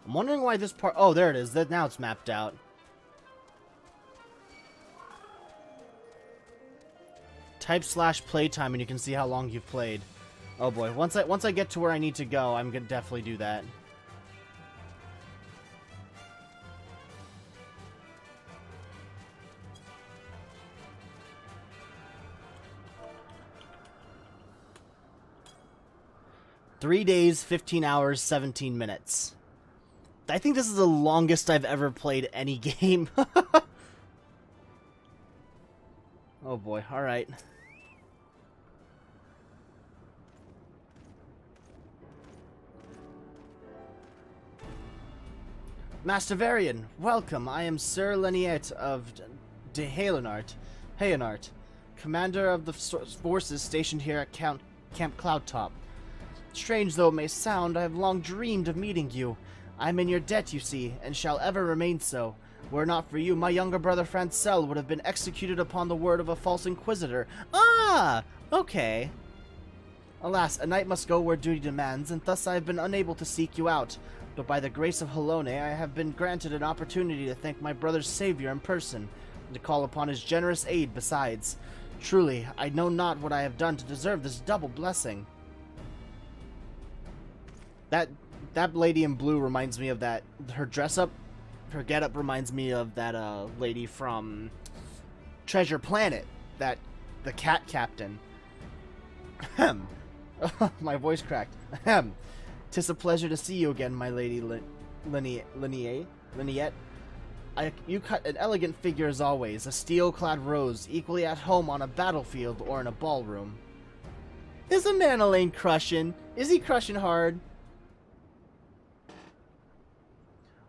I'm wondering why this part... Oh, there it is. Now it's mapped out. Type /playtime and you can see how long you've played. Oh boy. Once I get to where I need to go, I'm gonna definitely do that. Three days, 15 hours, 17 minutes. I think this is the longest I've ever played any game. Oh boy, alright. Master Varian, welcome. I am Sir Leniet of de Hayenart, commander of the forces stationed here at Camp Cloudtop. Strange though it may sound, I have long dreamed of meeting you. I am in your debt, you see, and shall ever remain so. Were it not for you, my younger brother Francel would have been executed upon the word of a false inquisitor. Ah! Okay. Alas, a knight must go where duty demands, and thus I have been unable to seek you out. But by the grace of Halone, I have been granted an opportunity to thank my brother's savior in person, and to call upon his generous aid besides. Truly, I know not what I have done to deserve this double blessing. That lady in blue reminds me of that. Her dress-up, her get-up reminds me of that lady from Treasure Planet, the cat captain. Ahem. My voice cracked. Ahem. 'Tis a pleasure to see you again, my lady Leniet. You cut an elegant figure as always, a steel-clad rose, equally at home on a battlefield or in a ballroom. Is a Manolane crushing? Is he crushing hard?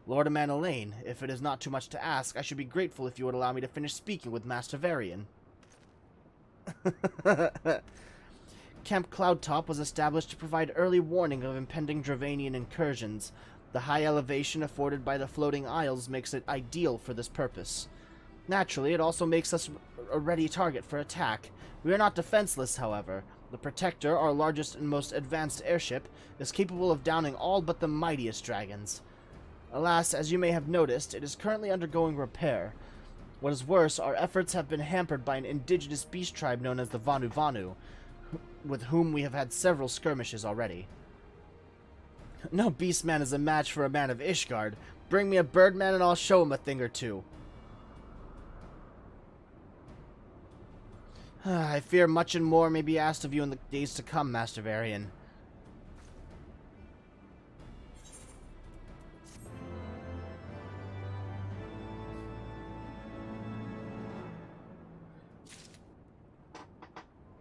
Lord of Manolane, if it is not too much to ask, I should be grateful if you would allow me to finish speaking with Master Varian. Camp Cloudtop was established to provide early warning of impending Dravanian incursions. The high elevation afforded by the floating isles makes it ideal for this purpose. Naturally, it also makes us a ready target for attack. We are not defenseless, however. The Protector, our largest and most advanced airship, is capable of downing all but the mightiest dragons. Alas, as you may have noticed, it is currently undergoing repair. What is worse, our efforts have been hampered by an indigenous beast tribe known as the Vanu Vanu, with whom we have had several skirmishes already. No beastman is a match for a man of Ishgard. Bring me a birdman and I'll show him a thing or two. I fear much and more may be asked of you in the days to come, Master Varian.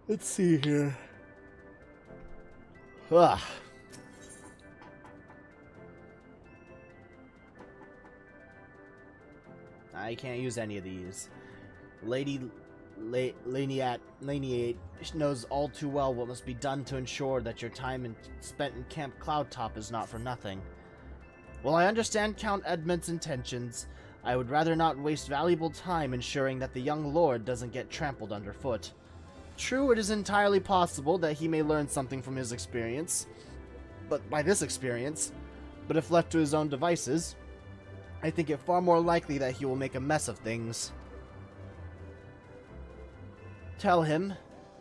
Let's see here. Ugh. I can't use any of these. Lady Laniat knows all too well what must be done to ensure that your time spent in Camp Cloudtop is not for nothing. While I understand Count Edmund's intentions, I would rather not waste valuable time ensuring that the young lord doesn't get trampled underfoot. True, it is entirely possible that he may learn something from his experience, but if left to his own devices, I think it far more likely that he will make a mess of things. Tell him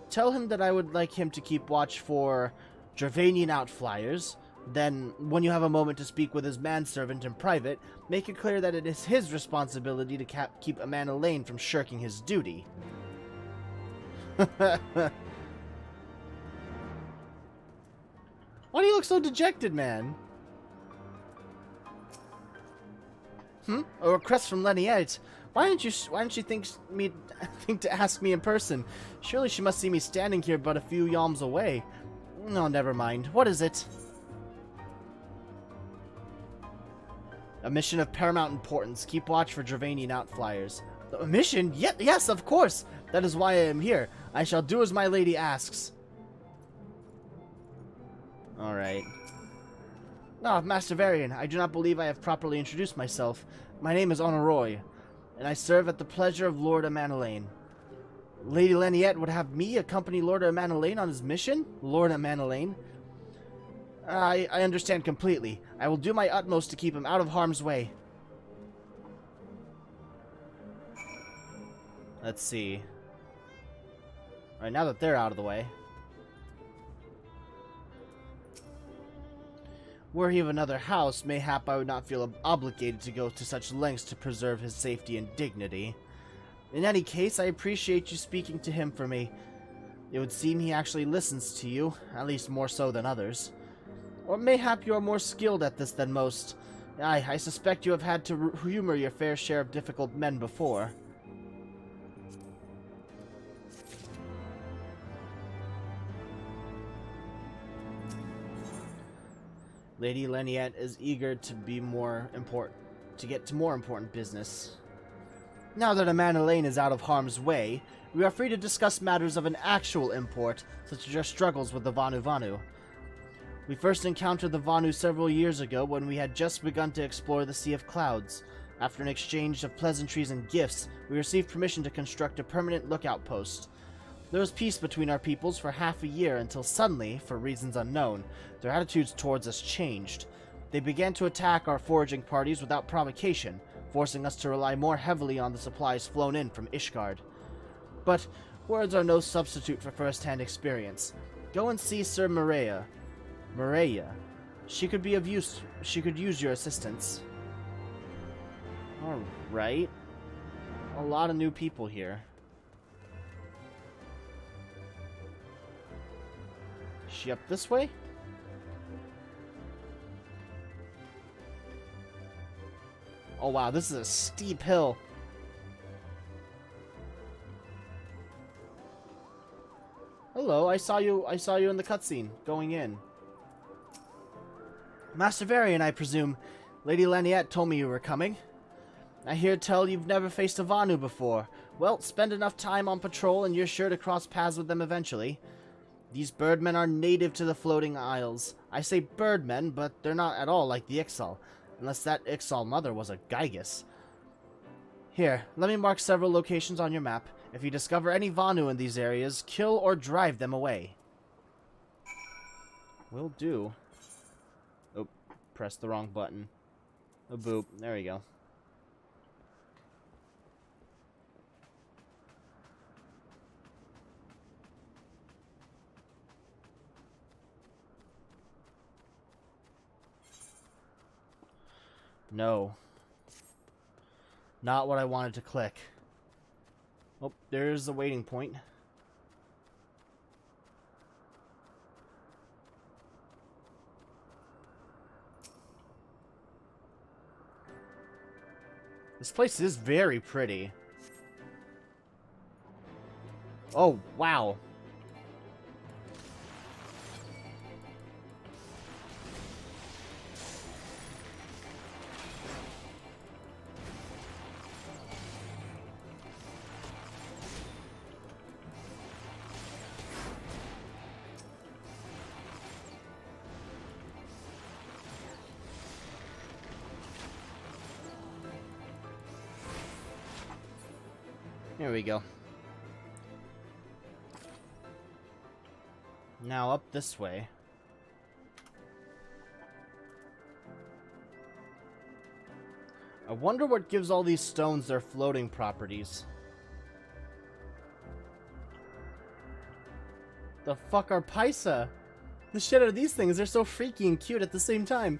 that I would like him to keep watch for Gervanian outflyers. Then, when you have a moment to speak with his manservant in private, make it clear that it is his responsibility to keep Amanda Lane from shirking his duty. Why do you look so dejected, man? A request from Leniette. Why didn't you think to ask me in person? Surely she must see me standing here but a few yalms away. No, never mind. What is it? A mission of paramount importance. Keep watch for Gervanian outflyers. A mission? Yes, of course. That is why I am here. I shall do as my lady asks. Alright. Ah, Master Varian, I do not believe I have properly introduced myself. My name is Honoroy, and I serve at the pleasure of Lord Amanalaine. Lady Laniette would have me accompany Lord Amanalaine on his mission? Lord Amanalaine? I understand completely. I will do my utmost to keep him out of harm's way. Let's see. Alright, now that they're out of the way. Were he of another house, mayhap I would not feel obligated to go to such lengths to preserve his safety and dignity. In any case, I appreciate you speaking to him for me. It would seem he actually listens to you, at least more so than others. Or mayhap you are more skilled at this than most. I suspect you have had to humor your fair share of difficult men before. Lady Laniette is eager to get to more important business. Now that Amanda Lane is out of harm's way, we are free to discuss matters of an actual import, such as your struggles with the Vanu Vanu. We first encountered the Vanu several years ago when we had just begun to explore the Sea of Clouds. After an exchange of pleasantries and gifts, we received permission to construct a permanent lookout post. There was peace between our peoples for half a year until suddenly, for reasons unknown, their attitudes towards us changed. They began to attack our foraging parties without provocation, forcing us to rely more heavily on the supplies flown in from Ishgard. But words are no substitute for first-hand experience. Go and see Sir Maria. She could be of use. She could use your assistance. Alright. A lot of new people here. Is she up this way? Oh wow, this is a steep hill. Hello, I saw you in the cutscene, going in. Master Varian, I presume. Lady Laniette told me you were coming. I hear tell you've never faced a Vanu before. Well, spend enough time on patrol and you're sure to cross paths with them eventually. These birdmen are native to the floating isles. I say birdmen, but they're not at all like the Ixal, unless that Ixal mother was a Gygus. Here, let me mark several locations on your map. If you discover any Vanu in these areas, kill or drive them away. Will do. Oh, pressed the wrong button. Oh, boop. There we go. No. Not what I wanted to click. Oh, there's the waiting point. This place is very pretty. Oh, wow. Here we go. Now up this way. I wonder what gives all these stones their floating properties. The fuck are Paisa? The shit out of these things, they're so freaky and cute at the same time.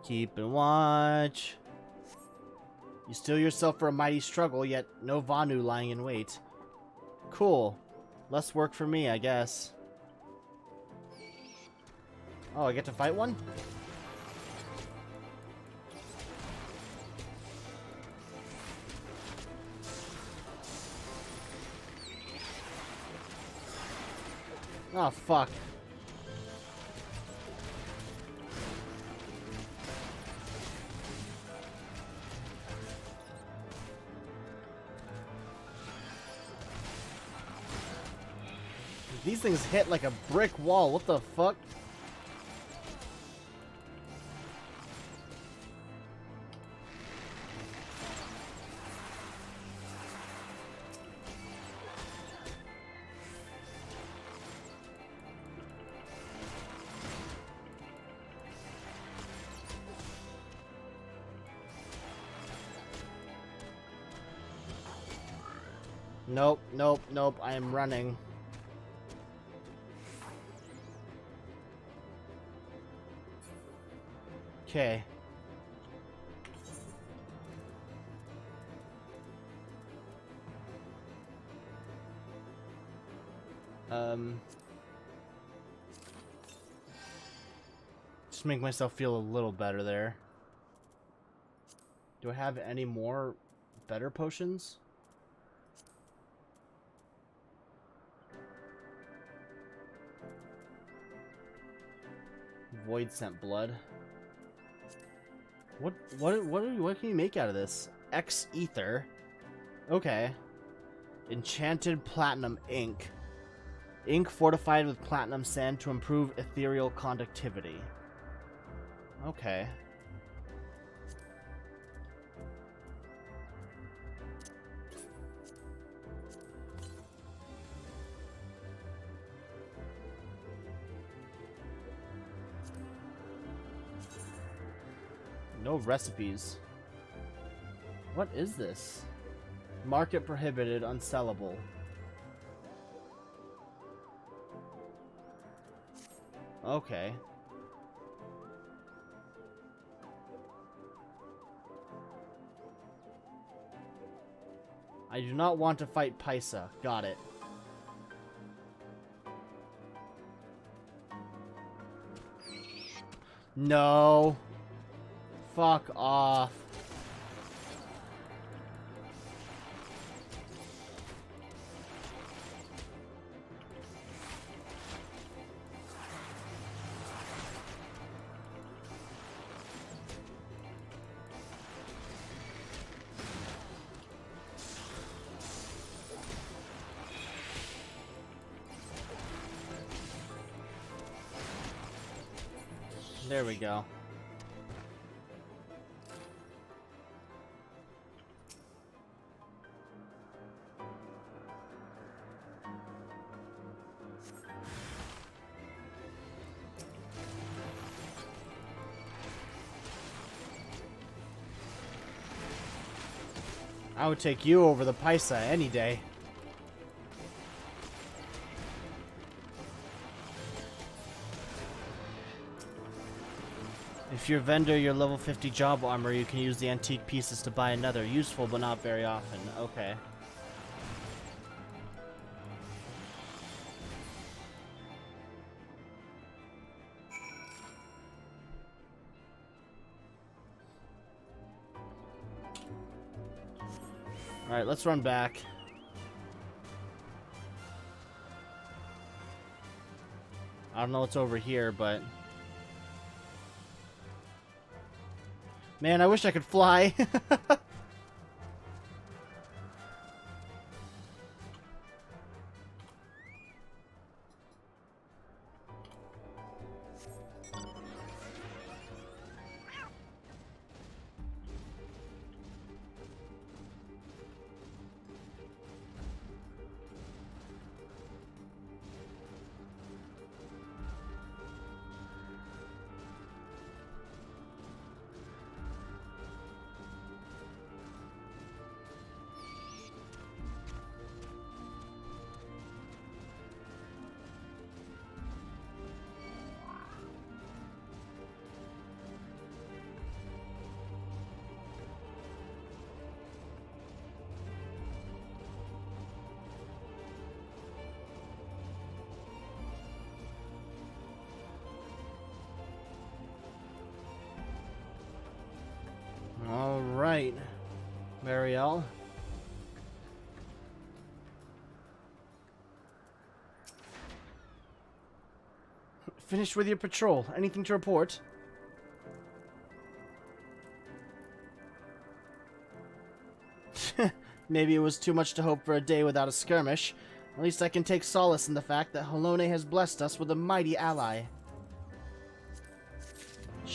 Keep and watch. You steel yourself for a mighty struggle, yet no Vanu lying in wait. Cool. Less work for me, I guess. Oh, I get to fight one? Oh, fuck. These things hit like a brick wall. What the fuck? Nope, nope, nope. I am running. Okay. Just make myself feel a little better there. Do I have any more better potions? Void scent blood. What can you make out of this? X ether. Okay. Enchanted platinum ink. Ink fortified with platinum sand to improve ethereal conductivity. Okay. No recipes. What is this? Market prohibited, unsellable. Okay. I do not want to fight Paisa. Got it. No. Fuck off. There we go. I would take you over the Paisa any day. If you're a vendor, your level 50 job armor, you can use the antique pieces to buy another. Useful, but not very often. Okay. Alright, let's run back. I don't know what's over here, but... Man, I wish I could fly. All right, Marielle. Finished with your patrol. Anything to report? Maybe it was too much to hope for a day without a skirmish. At least I can take solace in the fact that Halone has blessed us with a mighty ally.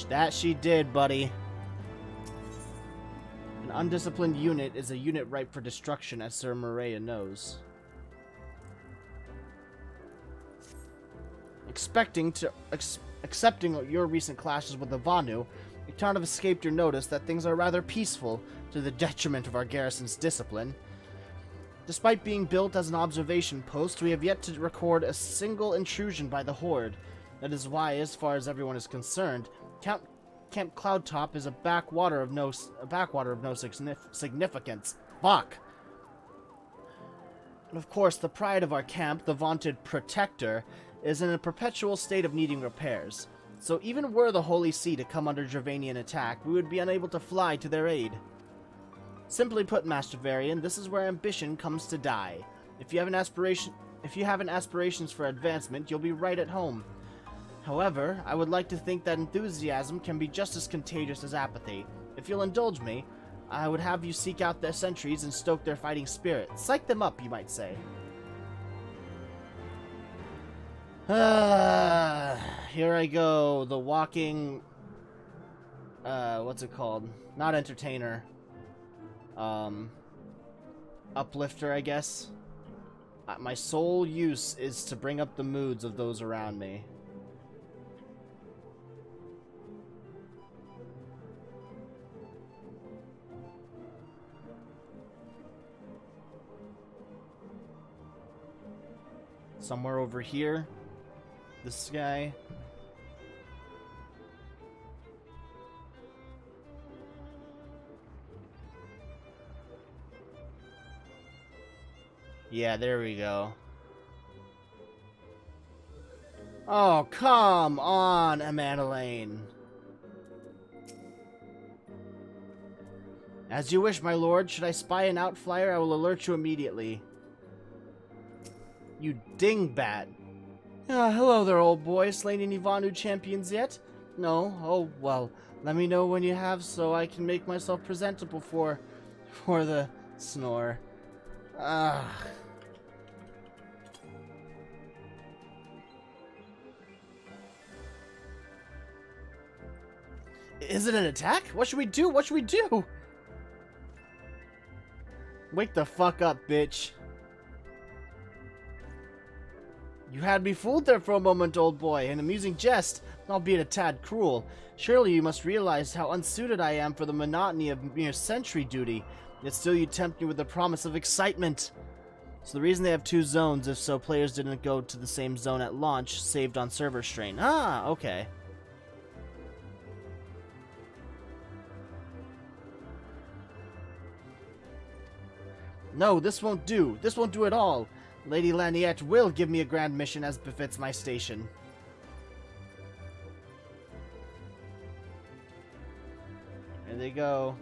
That she did, buddy. An undisciplined unit is a unit ripe for destruction, as Sir Maria knows. Accepting your recent clashes with the Vanu, it kind of escaped your notice that things are rather peaceful to the detriment of our garrison's discipline. Despite being built as an observation post, we have yet to record a single intrusion by the Horde. That is why, as far as everyone is concerned, Camp Cloudtop is a backwater of no significance. Fuck! And of course, the pride of our camp, the vaunted Protector, is in a perpetual state of needing repairs. So even were the Holy See to come under Dravanian attack, we would be unable to fly to their aid. Simply put, Master Varian, this is where ambition comes to die. If you have aspirations for advancement, you'll be right at home. However, I would like to think that enthusiasm can be just as contagious as apathy. If you'll indulge me, I would have you seek out their sentries and stoke their fighting spirit. Psych them up, you might say. Here I go, the walking... what's it called? Not entertainer. Uplifter, I guess. My sole use is to bring up the moods of those around me. Somewhere over here. This guy. Yeah, there we go. Oh, come on, Amandalane. As you wish, my lord. Should I spy an outflyer, I will alert you immediately. You dingbat. Hello there, old boy. Slain any Vanu champions yet? No? Oh, well. Let me know when you have so I can make myself presentable for the snore. Is it an attack? What should we do? What should we do? Wake the fuck up, bitch. You had me fooled there for a moment, old boy. An amusing jest, albeit a tad cruel. Surely you must realize how unsuited I am for the monotony of mere sentry duty. Yet still you tempt me with the promise of excitement. So the reason they have two zones, if so players didn't go to the same zone at launch, saved on server strain. Ah, okay. No, this won't do. This won't do at all. Lady Laniette will give me a grand mission as befits my station. There they go.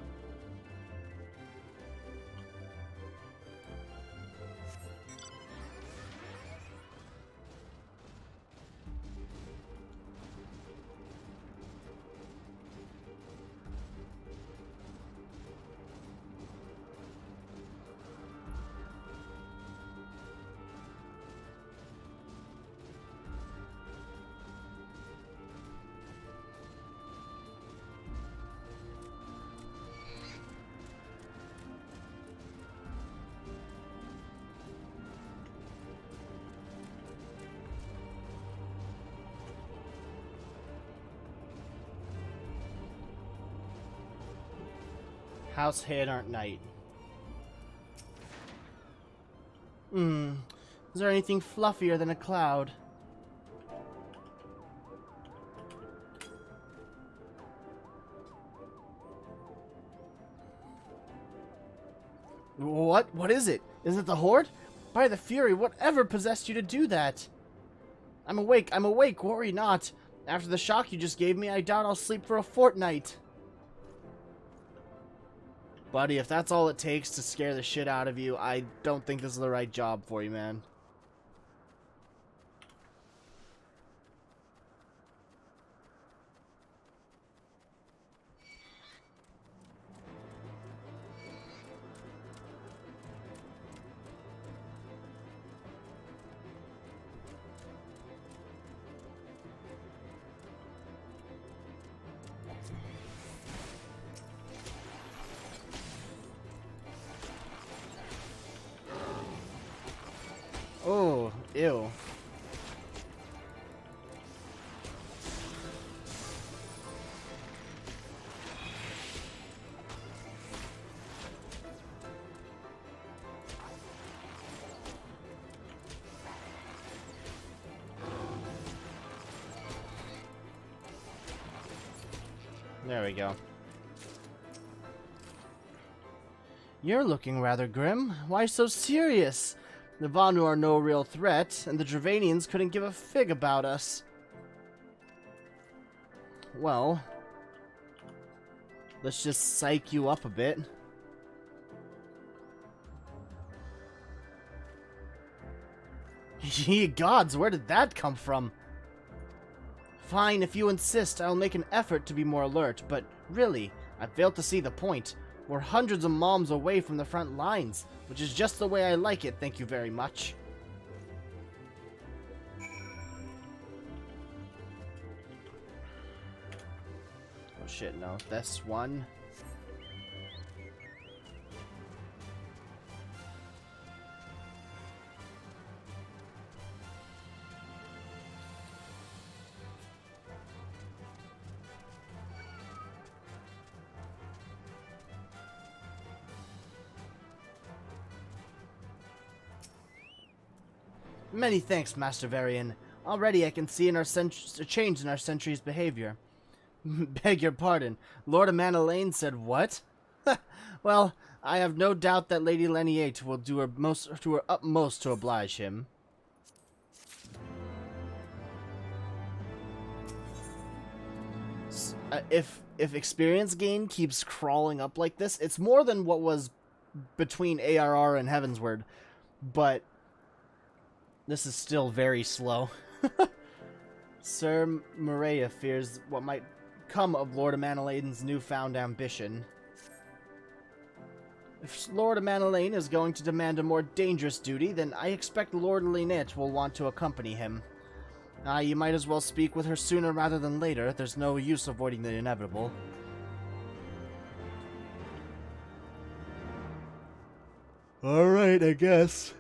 House Hadarnt Knight. Is there anything fluffier than a cloud? What? What is it? Is it the Horde? By the Fury, whatever possessed you to do that? I'm awake, worry not. After the shock you just gave me, I doubt I'll sleep for a fortnight. Buddy, if that's all it takes to scare the shit out of you, I don't think this is the right job for you, man. Oh, ew. There we go. You're looking rather grim. Why so serious? The Vanu are no real threat, and the Dravanians couldn't give a fig about us. Well, let's just psych you up a bit. Ye gods, where did that come from? Fine, if you insist, I'll make an effort to be more alert, but really, I fail to see the point. We're hundreds of moms away from the front lines, which is just the way I like it, thank you very much. Oh shit, no. This one. Many thanks, Master Varian. Already I can see a change in our sentry's behavior. Beg your pardon. Lord Amanalaine said what? Well, I have no doubt that Lady Leniate will do her utmost to oblige him. If experience gain keeps crawling up like this, it's more than what was between ARR and Heavensward, but this is still very slow. Sir Maria fears what might come of Lord Amanalaine's newfound ambition. If Lord Amanalaine is going to demand a more dangerous duty, then I expect Lord Lynette will want to accompany him. You might as well speak with her sooner rather than later. There's no use avoiding the inevitable. Alright, I guess.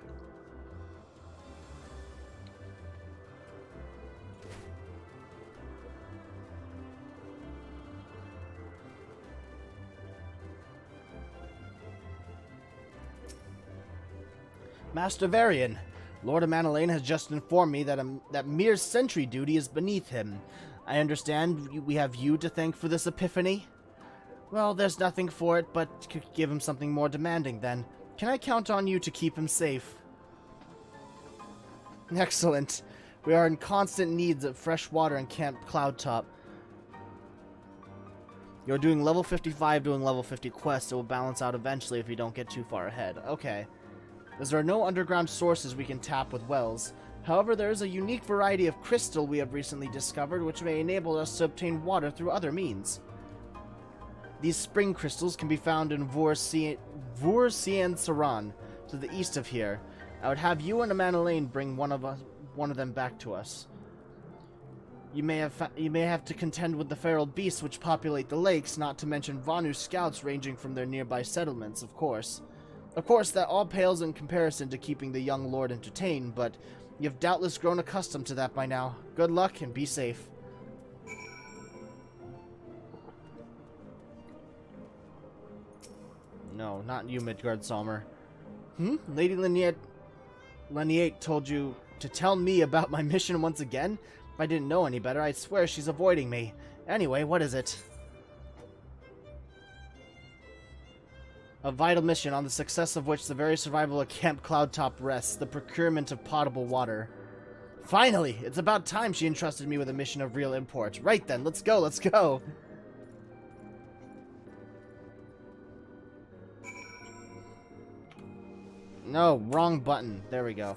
Master Varian, Lord Amanalaine has just informed me that mere sentry duty is beneath him. I understand we have you to thank for this epiphany? Well, there's nothing for it but to give him something more demanding then. Can I count on you to keep him safe? Excellent. We are in constant need of fresh water in Camp Cloudtop. You're doing level 55, doing level 50 quests. It will balance out eventually if you don't get too far ahead. Okay. As there are no underground sources we can tap with wells. However, there is a unique variety of crystal we have recently discovered which may enable us to obtain water through other means. These spring crystals can be found in Vur-Sian Saran, to the east of here. I would have you and Amanalaine bring one of them back to us. You may have to contend with the feral beasts which populate the lakes, not to mention Vanu scouts ranging from their nearby settlements, of course. Of course, that all pales in comparison to keeping the young lord entertained, but you've doubtless grown accustomed to that by now. Good luck and be safe. No, not you, Midgard Salmer. Lady Leniate told you to tell me about my mission once again? If I didn't know any better, I swear she's avoiding me. Anyway, what is it? A vital mission on the success of which the very survival of Camp Cloudtop rests, the procurement of potable water. Finally! It's about time she entrusted me with a mission of real import. Right then, let's go, let's go! No, wrong button. There we go.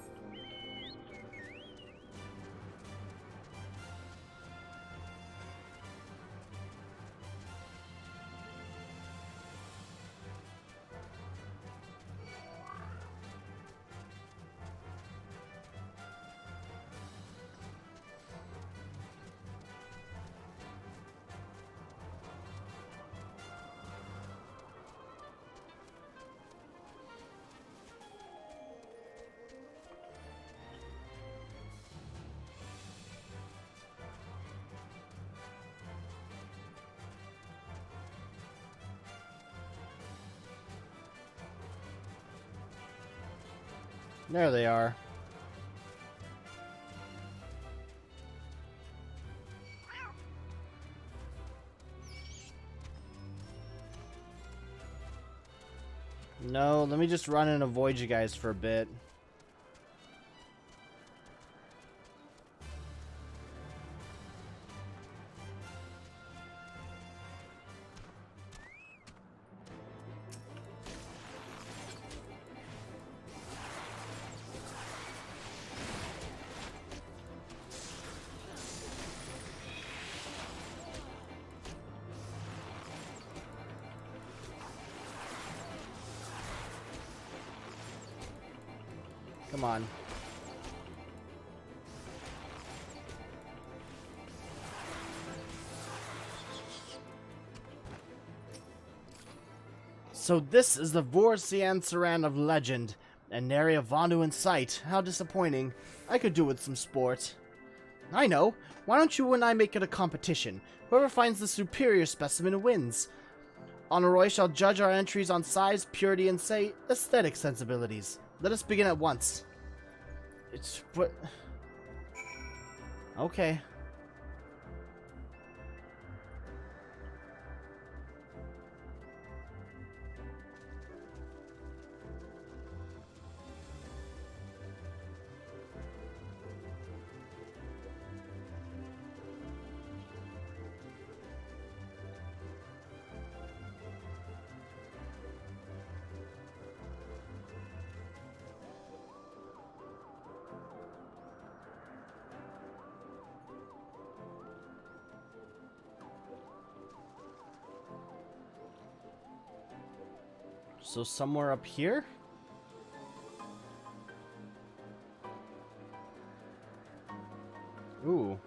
There they are. No, let me just run and avoid you guys for a bit. Come on. So this is the Vorsian Saran of legend, and nary a Vondu in sight. How disappointing. I could do with some sport. I know. Why don't you and I make it a competition? Whoever finds the superior specimen wins. Honoroi shall judge our entries on size, purity, and say aesthetic sensibilities. Let us begin at once. It's what? Okay. So somewhere up here? Ooh.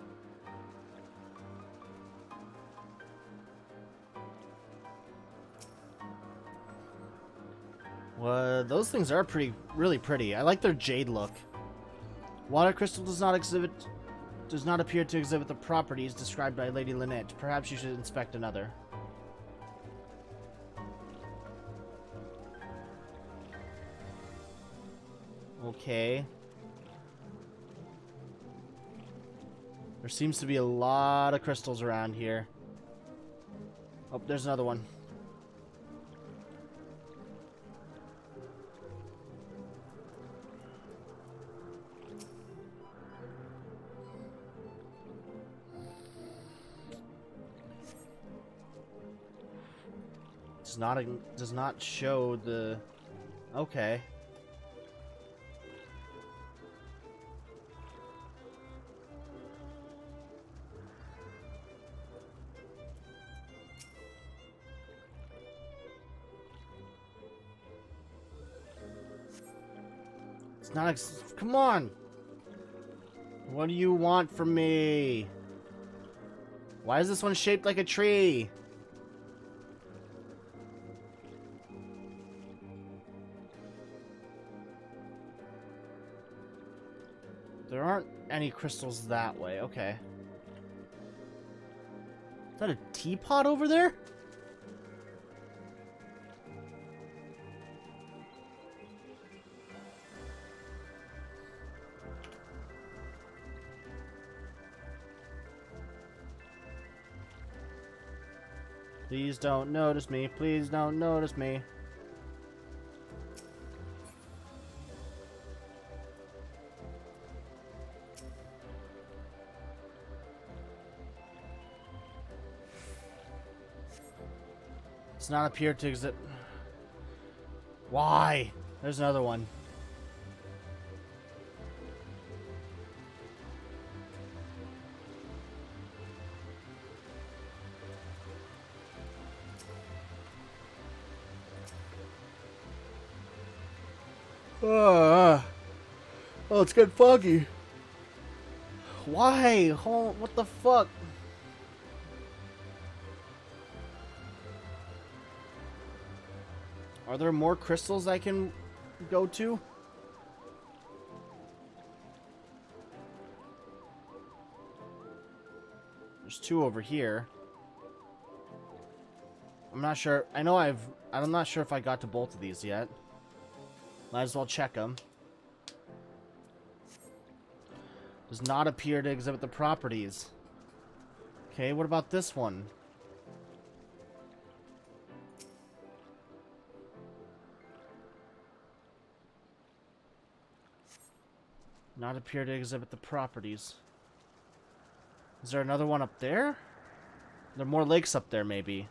Well, those things are really pretty. I like their jade look. Water crystal does not appear to exhibit the properties described by Lady Lynette. Perhaps you should inspect another. Okay. There seems to be a lot of crystals around here. Oh, there's another one. Does not show the... Okay. It's not come on! What do you want from me? Why is this one shaped like a tree? There aren't any crystals that way. Okay. Is that a teapot over there? Please don't notice me. Please don't notice me. Does not appear to exist. Why? There's another one. Oh, it's getting foggy. Why? Oh, what the fuck? Are there more crystals I can go to? There's 2 over here. I'm not sure. I'm not sure if I got to both of these yet. Might as well check them. Does not appear to exhibit the properties. Okay, what about this one? Not appear to exhibit the properties. Is there another one up there? There are more lakes up there, maybe.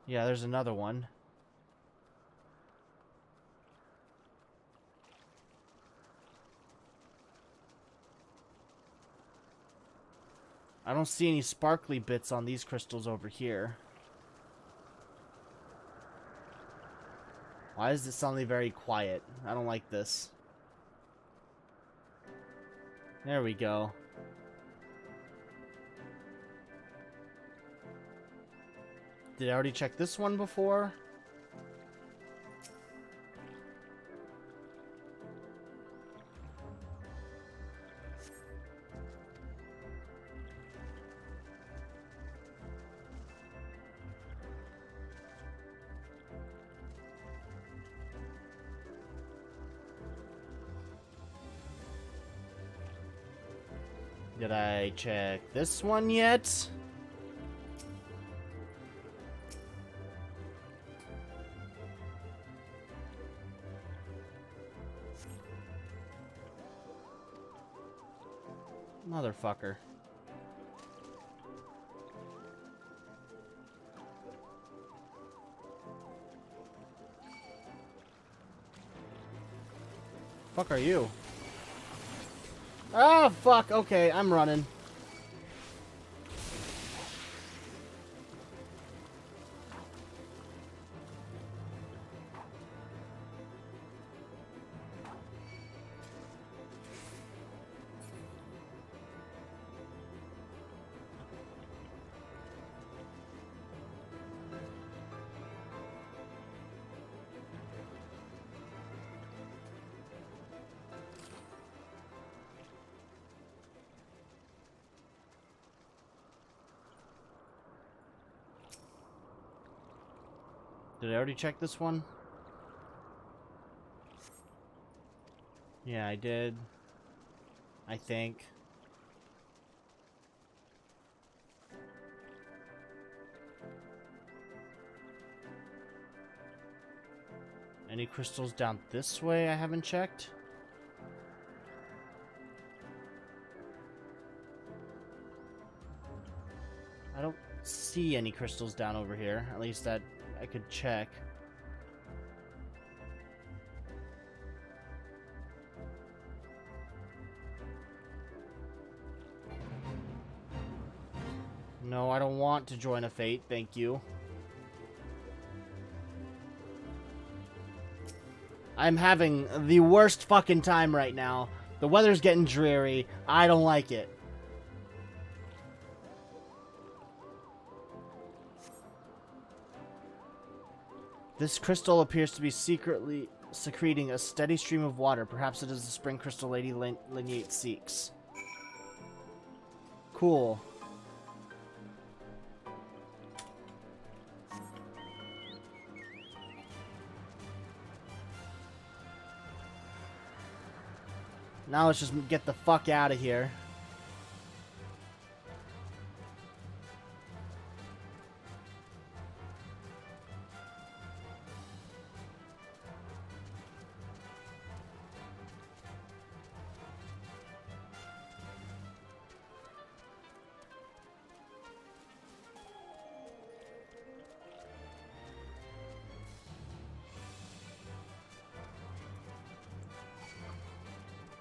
Yeah, there's another one. I don't see any sparkly bits on these crystals over here. Why is this suddenly very quiet? I don't like this. There we go. Did I already check this one before? Did I check this one yet? Motherfucker. Fuck are you? Oh, fuck. Okay, I'm running. Did I already check this one? Yeah, I did. I think. Any crystals down this way I haven't checked? I don't see any crystals down over here. At least that I could check. No, I don't want to join a fate, thank you. I'm having the worst fucking time right now. The weather's getting dreary. I don't like it. This crystal appears to be secretly secreting a steady stream of water. Perhaps it is the spring crystal Lady Lineate seeks. Cool. Now let's just get the fuck out of here.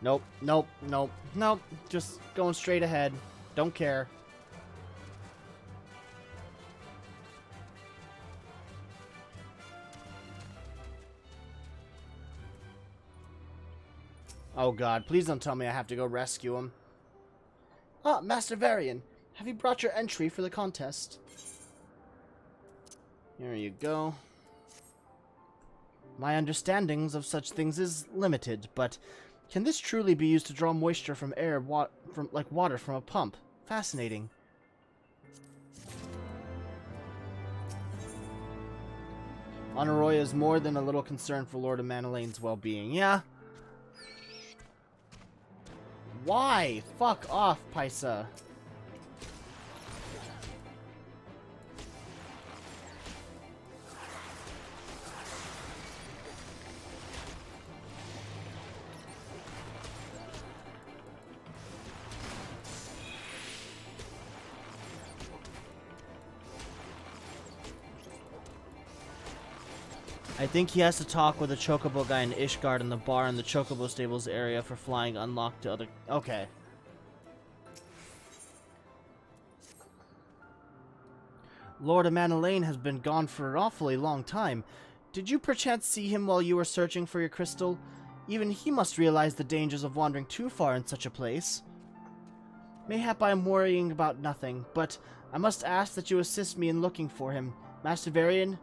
Nope, nope, nope, nope. Just going straight ahead. Don't care. Oh god, please don't tell me I have to go rescue him. Ah, Master Varian, have you brought your entry for the contest? Here you go. My understandings of such things is limited, but can this truly be used to draw moisture from air, like water from a pump? Fascinating. Honoria is more than a little concerned for Lord Amanalane's well-being. Yeah. Why? Fuck off, Paisa. I think he has to talk with a Chocobo guy in Ishgard in the bar in the Chocobo stables area for flying unlocked to other... Okay. Lord Amanalane has been gone for an awfully long time. Did you perchance see him while you were searching for your crystal? Even he must realize the dangers of wandering too far in such a place. Mayhap I am worrying about nothing, but I must ask that you assist me in looking for him. Master Varian,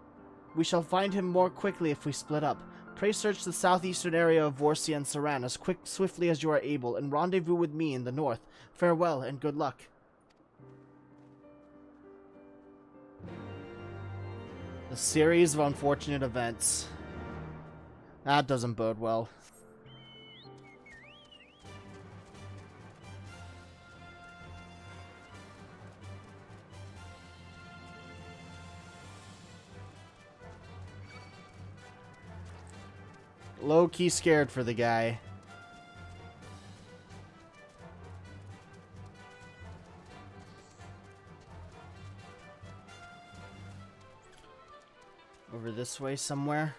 we shall find him more quickly if we split up. Pray search the southeastern area of Vorcia and Saran as swiftly as you are able, and rendezvous with me in the north. Farewell, and good luck. A series of unfortunate events. That doesn't bode well. Low-key scared for the guy. Over this way somewhere.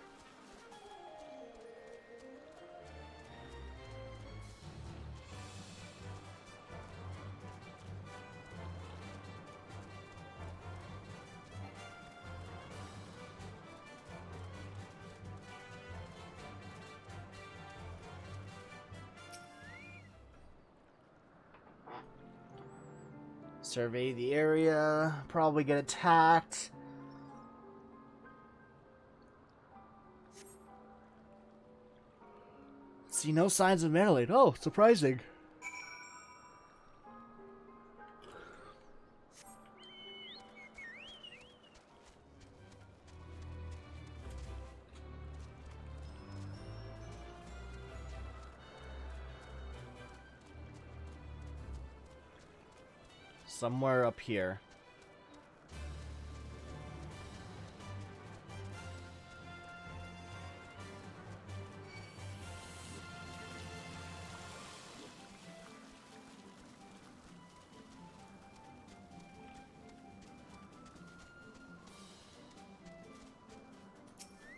Survey the area. Probably get attacked. See no signs of Manolade. Oh, surprising. Somewhere up here.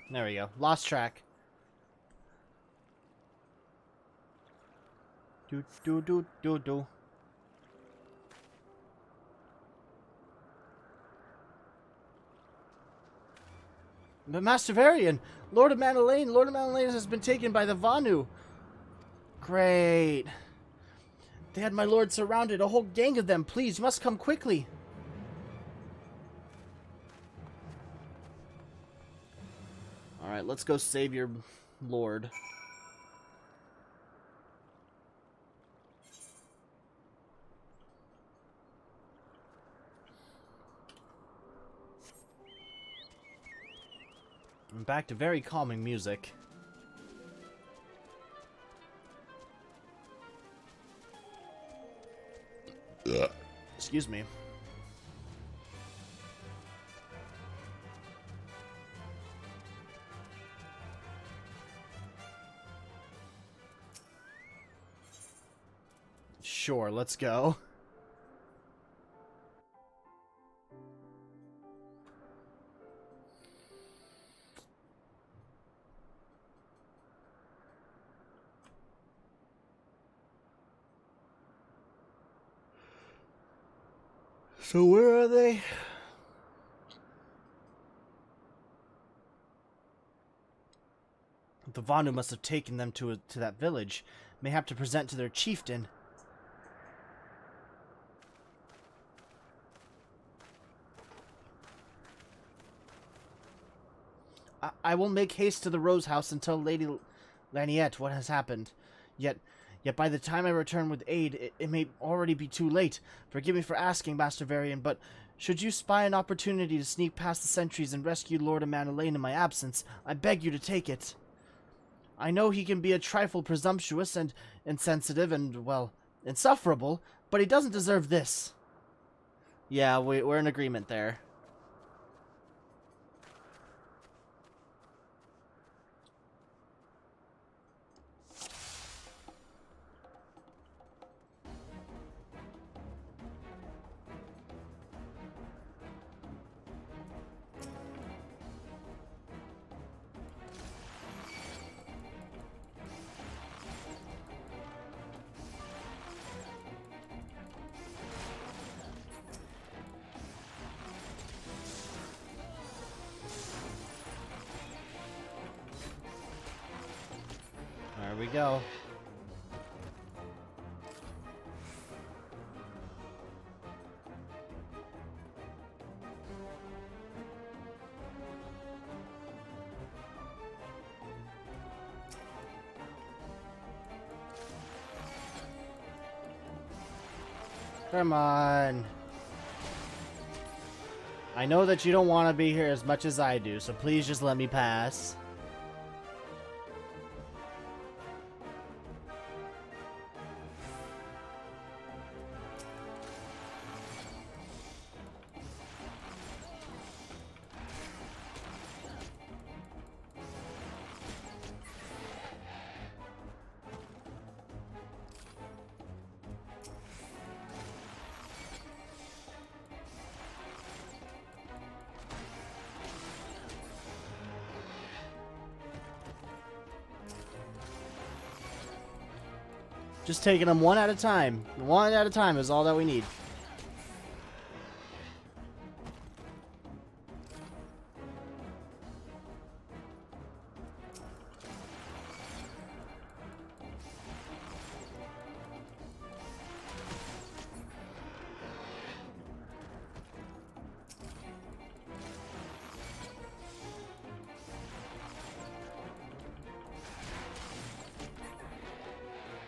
There we go. Lost track. Do. But Master Varian, Lord Amanalane has been taken by the Vanu. Great. They had my lord surrounded, a whole gang of them. Please, you must come quickly. Alright, let's go save your lord. And back to very calming music. Excuse me. Sure, let's go. So where are they? The Vanu must have taken them to that village. May have to present to their chieftain. I will make haste to the Rose House and tell Lady Laniette what has happened. Yet by the time I return with aid, it may already be too late. Forgive me for asking, Master Varian, but should you spy an opportunity to sneak past the sentries and rescue Lord Amanalaine in my absence, I beg you to take it. I know he can be a trifle presumptuous and insensitive and, well, insufferable, but he doesn't deserve this. Yeah, we're in agreement there. There we go. Come on. I know that you don't want to be here as much as I do, so please just let me pass. Just taking them one at a time. One at a time is all that we need.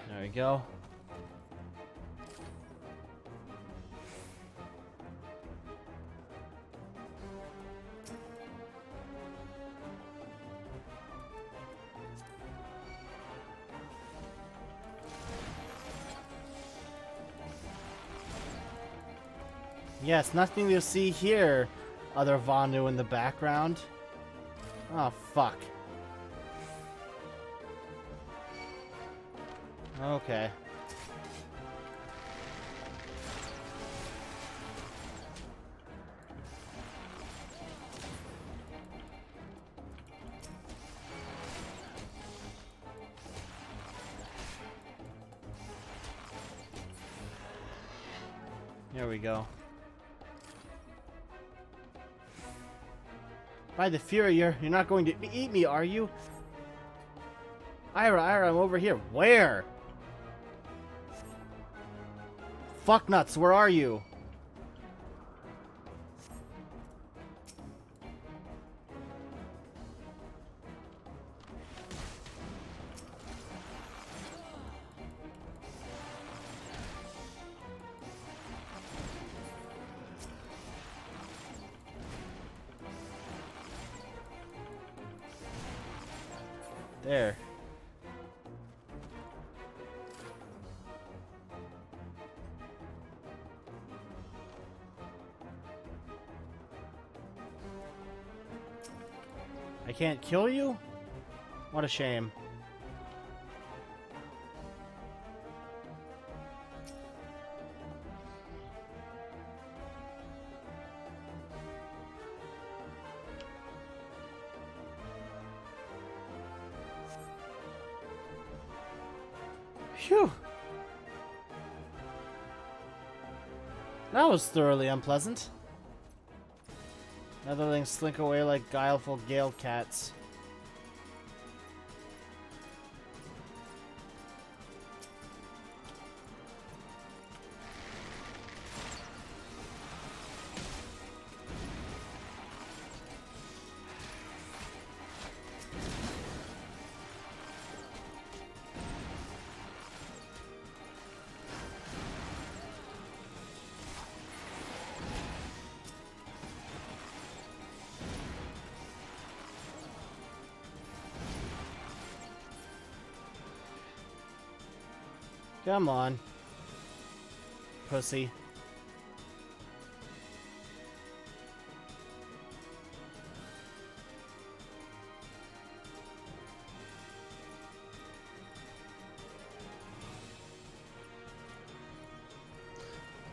There we go. Yes, nothing to see here. Other Vanu in the background. Oh, fuck. Okay. There we go. By the Fury, you're not going to eat me, are you? Ira, I'm over here. Where? Fuck nuts, where are you? There. can't kill you? What a shame. Phew. That was thoroughly unpleasant. Netherlings slink away like guileful gale cats. Come on. Pussy.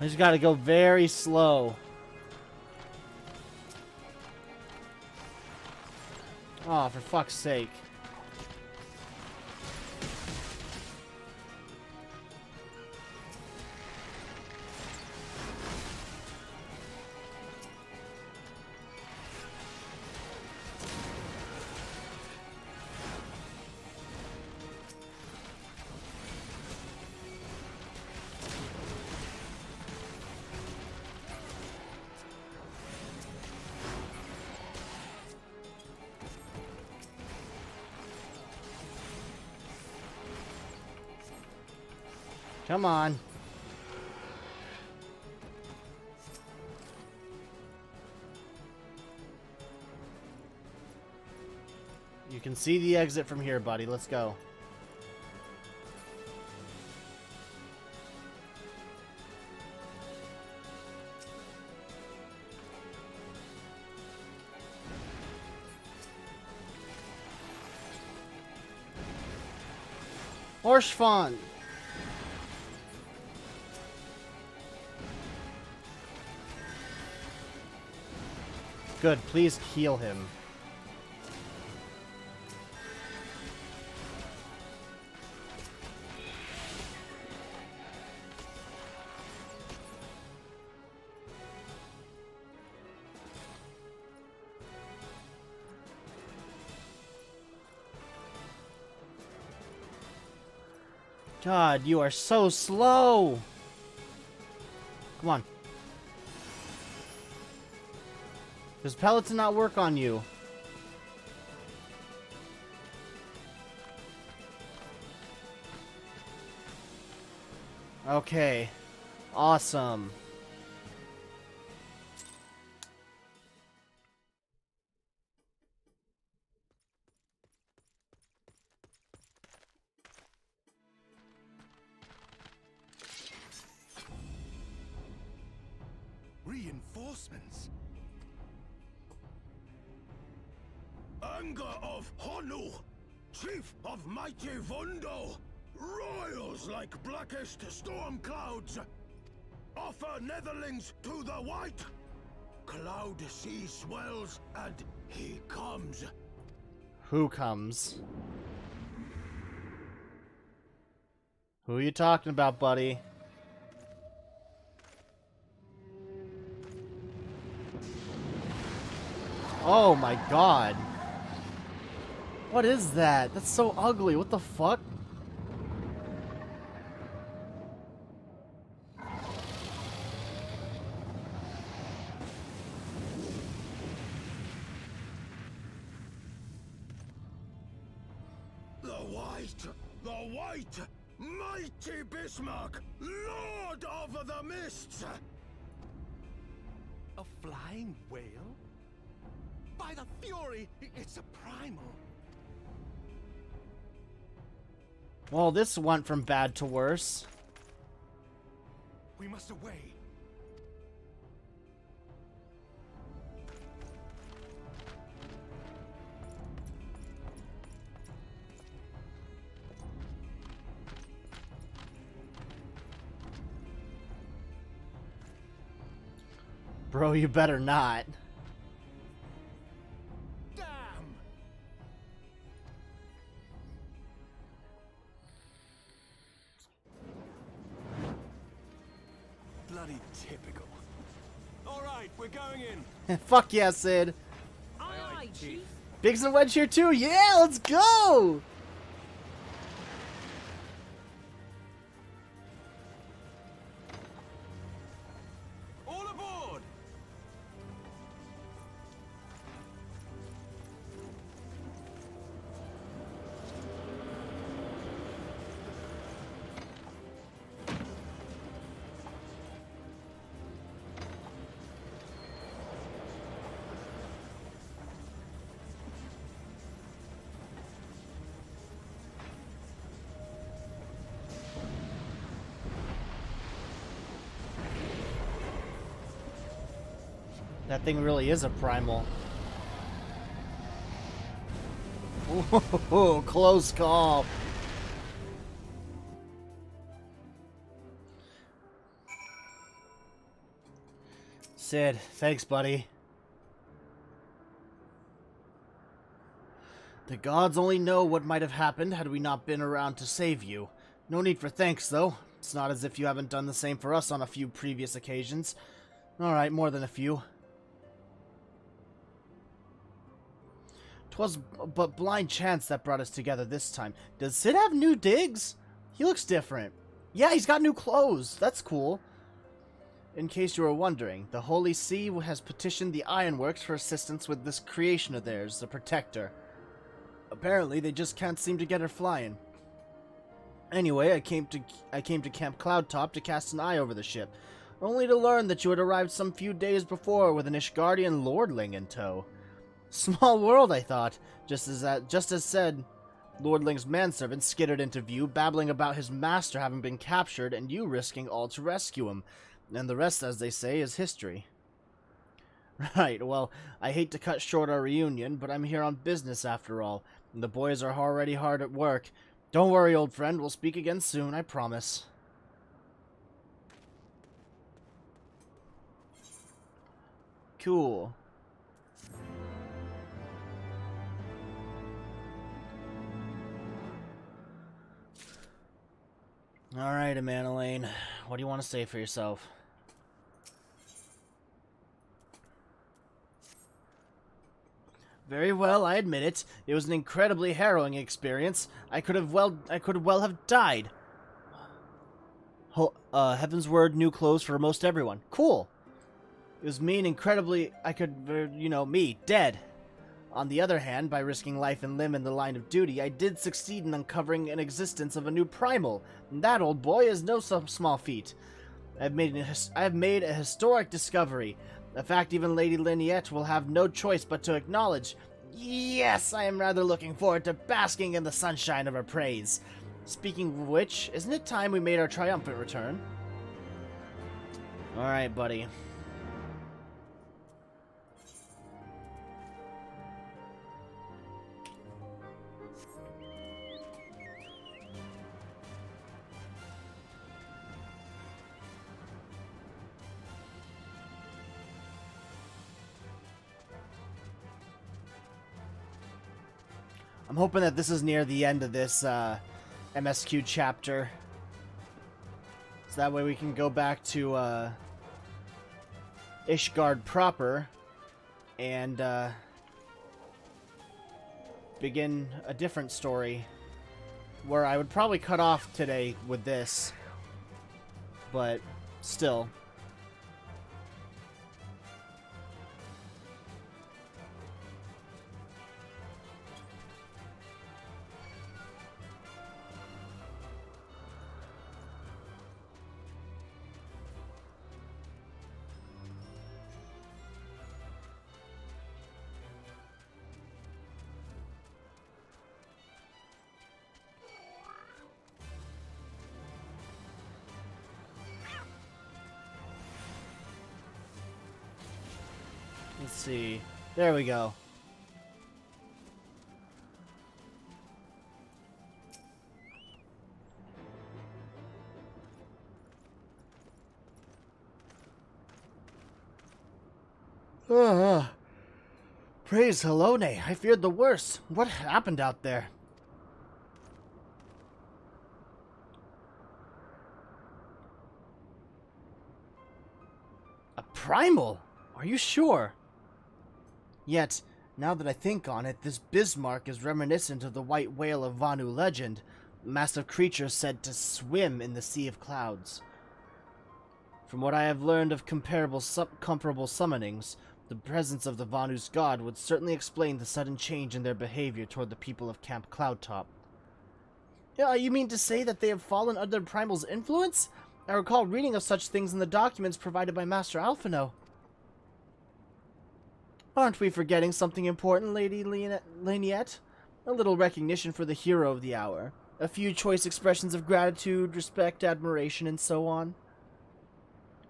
I just gotta go very slow. Oh, for fuck's sake. Come on. You can see the exit from here, buddy. Let's go. Horschfon. Good, please heal him. God, you are so slow. Come on. Does pellets not work on you? Okay. Awesome. Reinforcements. Anger of Honu, chief of mighty Vondo, royals like blackest storm clouds, offer netherlings to the white. Cloud sea swells, and he comes. Who comes? Who are you talking about, buddy? Oh my god. What is that? That's so ugly. What the fuck? The white, mighty Bismarck, lord of the mists. A flying whale? By the fury, it's a primal. Well, this went from bad to worse. We must away. Bro, you better not. Damn! Bloody typical. All right, we're going in. Fuck yeah, Sid. Aye, aye, Chief. Biggs and Wedge here too. Yeah, let's go. All aboard. That thing really is a primal. Ooh, close call. Sid, thanks, buddy. The gods only know what might have happened had we not been around to save you. No need for thanks, though. It's not as if you haven't done the same for us on a few previous occasions. Alright, more than a few. 'Twas but blind chance that brought us together this time. Does Sid have new digs? He looks different. Yeah, he's got new clothes. That's cool. In case you were wondering, the Holy See has petitioned the Ironworks for assistance with this creation of theirs, the Protector. Apparently, they just can't seem to get her flying. Anyway, I came to Camp Cloudtop to cast an eye over the ship, only to learn that you had arrived some few days before with an Ishgardian lordling in tow. Small world, I thought. Just as said, Lordling's manservant skittered into view, babbling about his master having been captured and you risking all to rescue him. And the rest, as they say, is history. Right, well, I hate to cut short our reunion, but I'm here on business after all, and the boys are already hard at work. Don't worry, old friend, we'll speak again soon, I promise. Cool. Alright, Amanda Lane, what do you want to say for yourself? Very well, I admit it. It was an incredibly harrowing experience. I could well have died. Heaven's word, new clothes for most everyone. Cool. It was mean, incredibly, me, dead. On the other hand, by risking life and limb in the line of duty, I did succeed in uncovering an existence of a new primal. And that, old boy, is no small feat. I have made a historic discovery. A fact even Lady Lynette will have no choice but to acknowledge. Yes, I am rather looking forward to basking in the sunshine of her praise. Speaking of which, isn't it time we made our triumphant return? Alright, buddy. I'm hoping that this is near the end of this MSQ chapter. So that way we can go back to Ishgard proper and begin a different story. Where I would probably cut off today with this. But still. Let's see. There we go. Praise Helone, I feared the worst. What happened out there? A primal? Are you sure? Yet, now that I think on it, this Bismarck is reminiscent of the white whale of Vanu legend, a massive creature said to swim in the sea of clouds. From what I have learned of comparable summonings, the presence of the Vanu's god would certainly explain the sudden change in their behavior toward the people of Camp Cloudtop. Yeah, you mean to say that they have fallen under Primal's influence? I recall reading of such things in the documents provided by Master Alphino. Aren't we forgetting something important, Lady Laniette? A little recognition for the hero of the hour. A few choice expressions of gratitude, respect, admiration, and so on.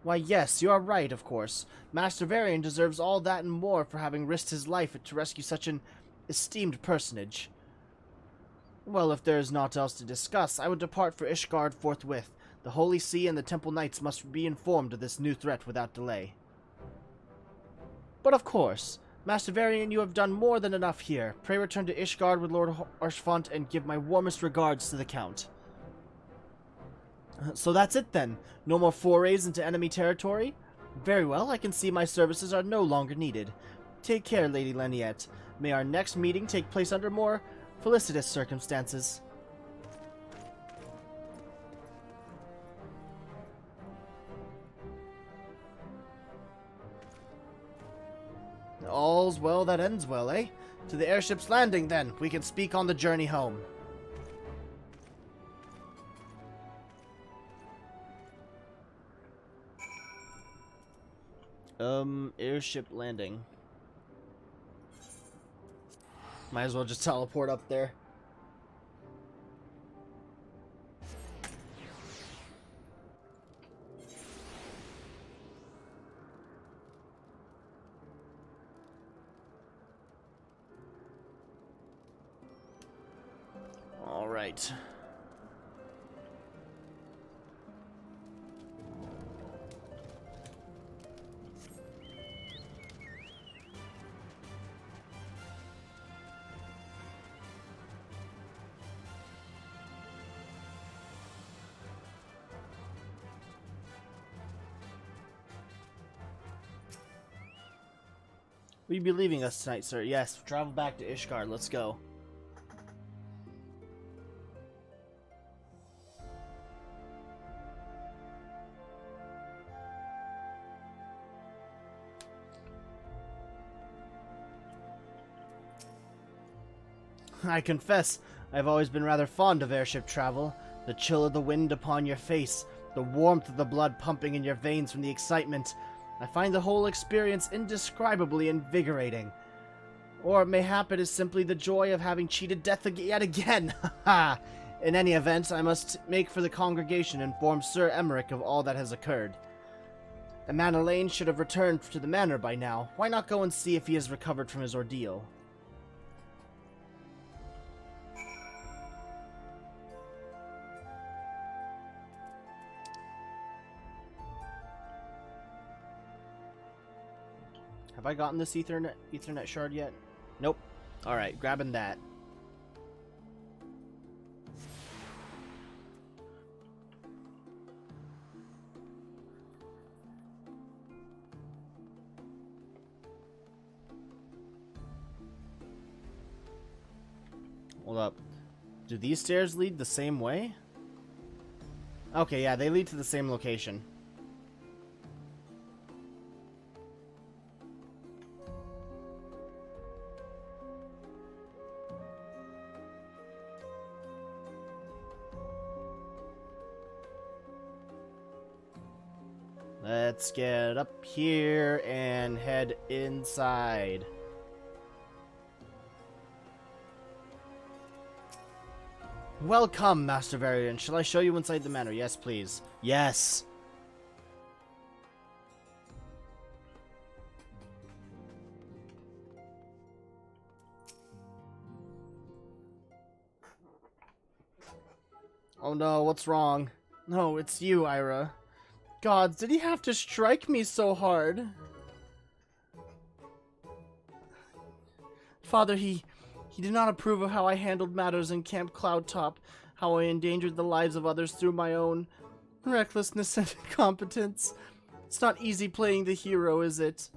Why, yes, you are right, of course. Master Varian deserves all that and more for having risked his life to rescue such an esteemed personage. Well, if there is naught else to discuss, I would depart for Ishgard forthwith. The Holy See and the Temple Knights must be informed of this new threat without delay. But of course, Master Varian, you have done more than enough here. Pray return to Ishgard with Lord Arshfont and give my warmest regards to the Count. So that's it then. No more forays into enemy territory? Very well, I can see my services are no longer needed. Take care, Lady Laniette. May our next meeting take place under more felicitous circumstances. All's well that ends well, eh? To the airship's landing, then. We can speak on the journey home. Airship landing. Might as well just teleport up there. All right. Will you be leaving us tonight, sir? Yes, travel back to Ishgard. Let's go. I confess, I've always been rather fond of airship travel. The chill of the wind upon your face, the warmth of the blood pumping in your veins from the excitement. I find the whole experience indescribably invigorating. Or mayhap it is simply the joy of having cheated death yet again. Ha! In any event, I must make for the congregation and inform Sir Emmerich of all that has occurred. Amanda Lane should have returned to the manor by now. Why not go and see if he has recovered from his ordeal? Have I gotten this Ethernet shard yet? Nope. Alright, grabbing that. Hold up. Do these stairs lead the same way? Okay, yeah, they lead to the same location. Let's get up here and head inside. Welcome, Master Varian. Shall I show you inside the manor? Yes, please. Yes. Oh no, what's wrong? No, it's you, Ira. God, did he have to strike me so hard? father, he did not approve of how I handled matters in Camp Cloudtop, how I endangered the lives of others through my own recklessness and incompetence. It's not easy playing the hero, is it?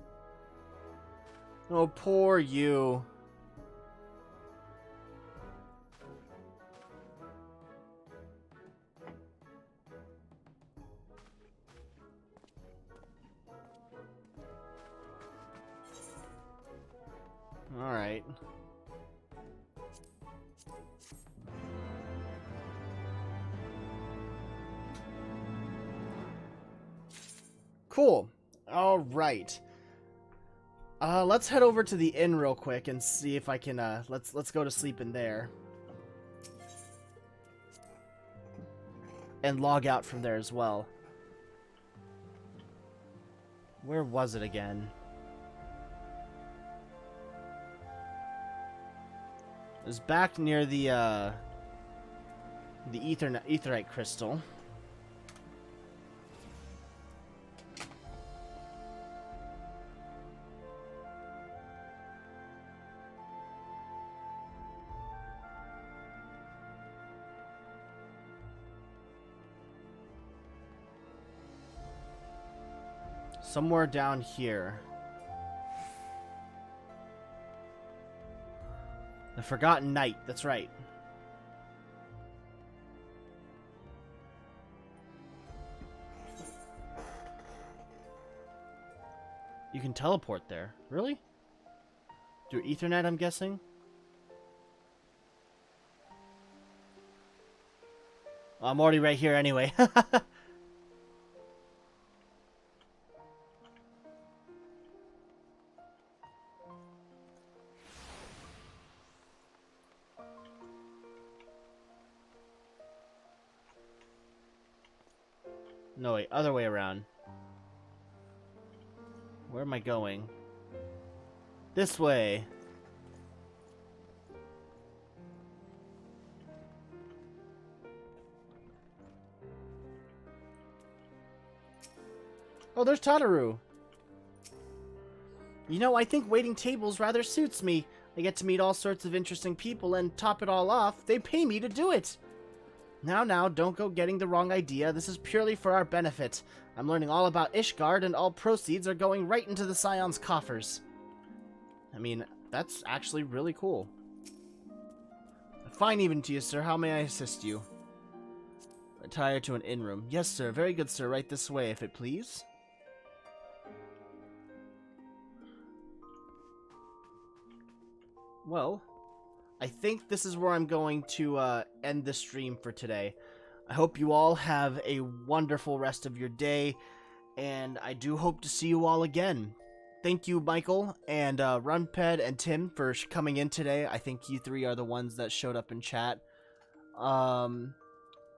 Oh, poor you. Alright. Cool. Alright. Let's head over to the inn real quick and see if I can, let's go to sleep in there. And log out from there as well. Where was it again? It was back near the etherite crystal. Somewhere down here. The Forgotten Night, that's right. You can teleport there. Really? Through Ethernet, I'm guessing? I'm already right here anyway. No, wait, other way around. Where am I going? This way. Oh, there's Tataru. You know, I think waiting tables rather suits me. I get to meet all sorts of interesting people, and top it all off, they pay me to do it. Now, don't go getting the wrong idea. This is purely for our benefit. I'm learning all about Ishgard, and all proceeds are going right into the Scion's coffers. I mean, that's actually really cool. Fine evening to you, sir. How may I assist you? Retire to an inn room. Yes, sir. Very good, sir. Right this way, if it please. Well, I think this is where I'm going to end the stream for today. I hope you all have a wonderful rest of your day, and I do hope to see you all again. Thank you, Michael, and Runped and Tim for coming in today. I think you three are the ones that showed up in chat. And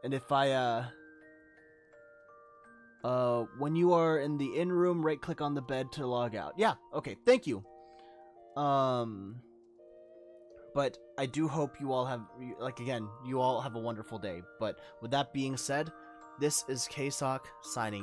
if I, when you are in the inn room, right-click on the bed to log out. Yeah, okay, thank you. But I do hope you all have, like, again, you all have a wonderful day. But with that being said, this is K-Sawk signing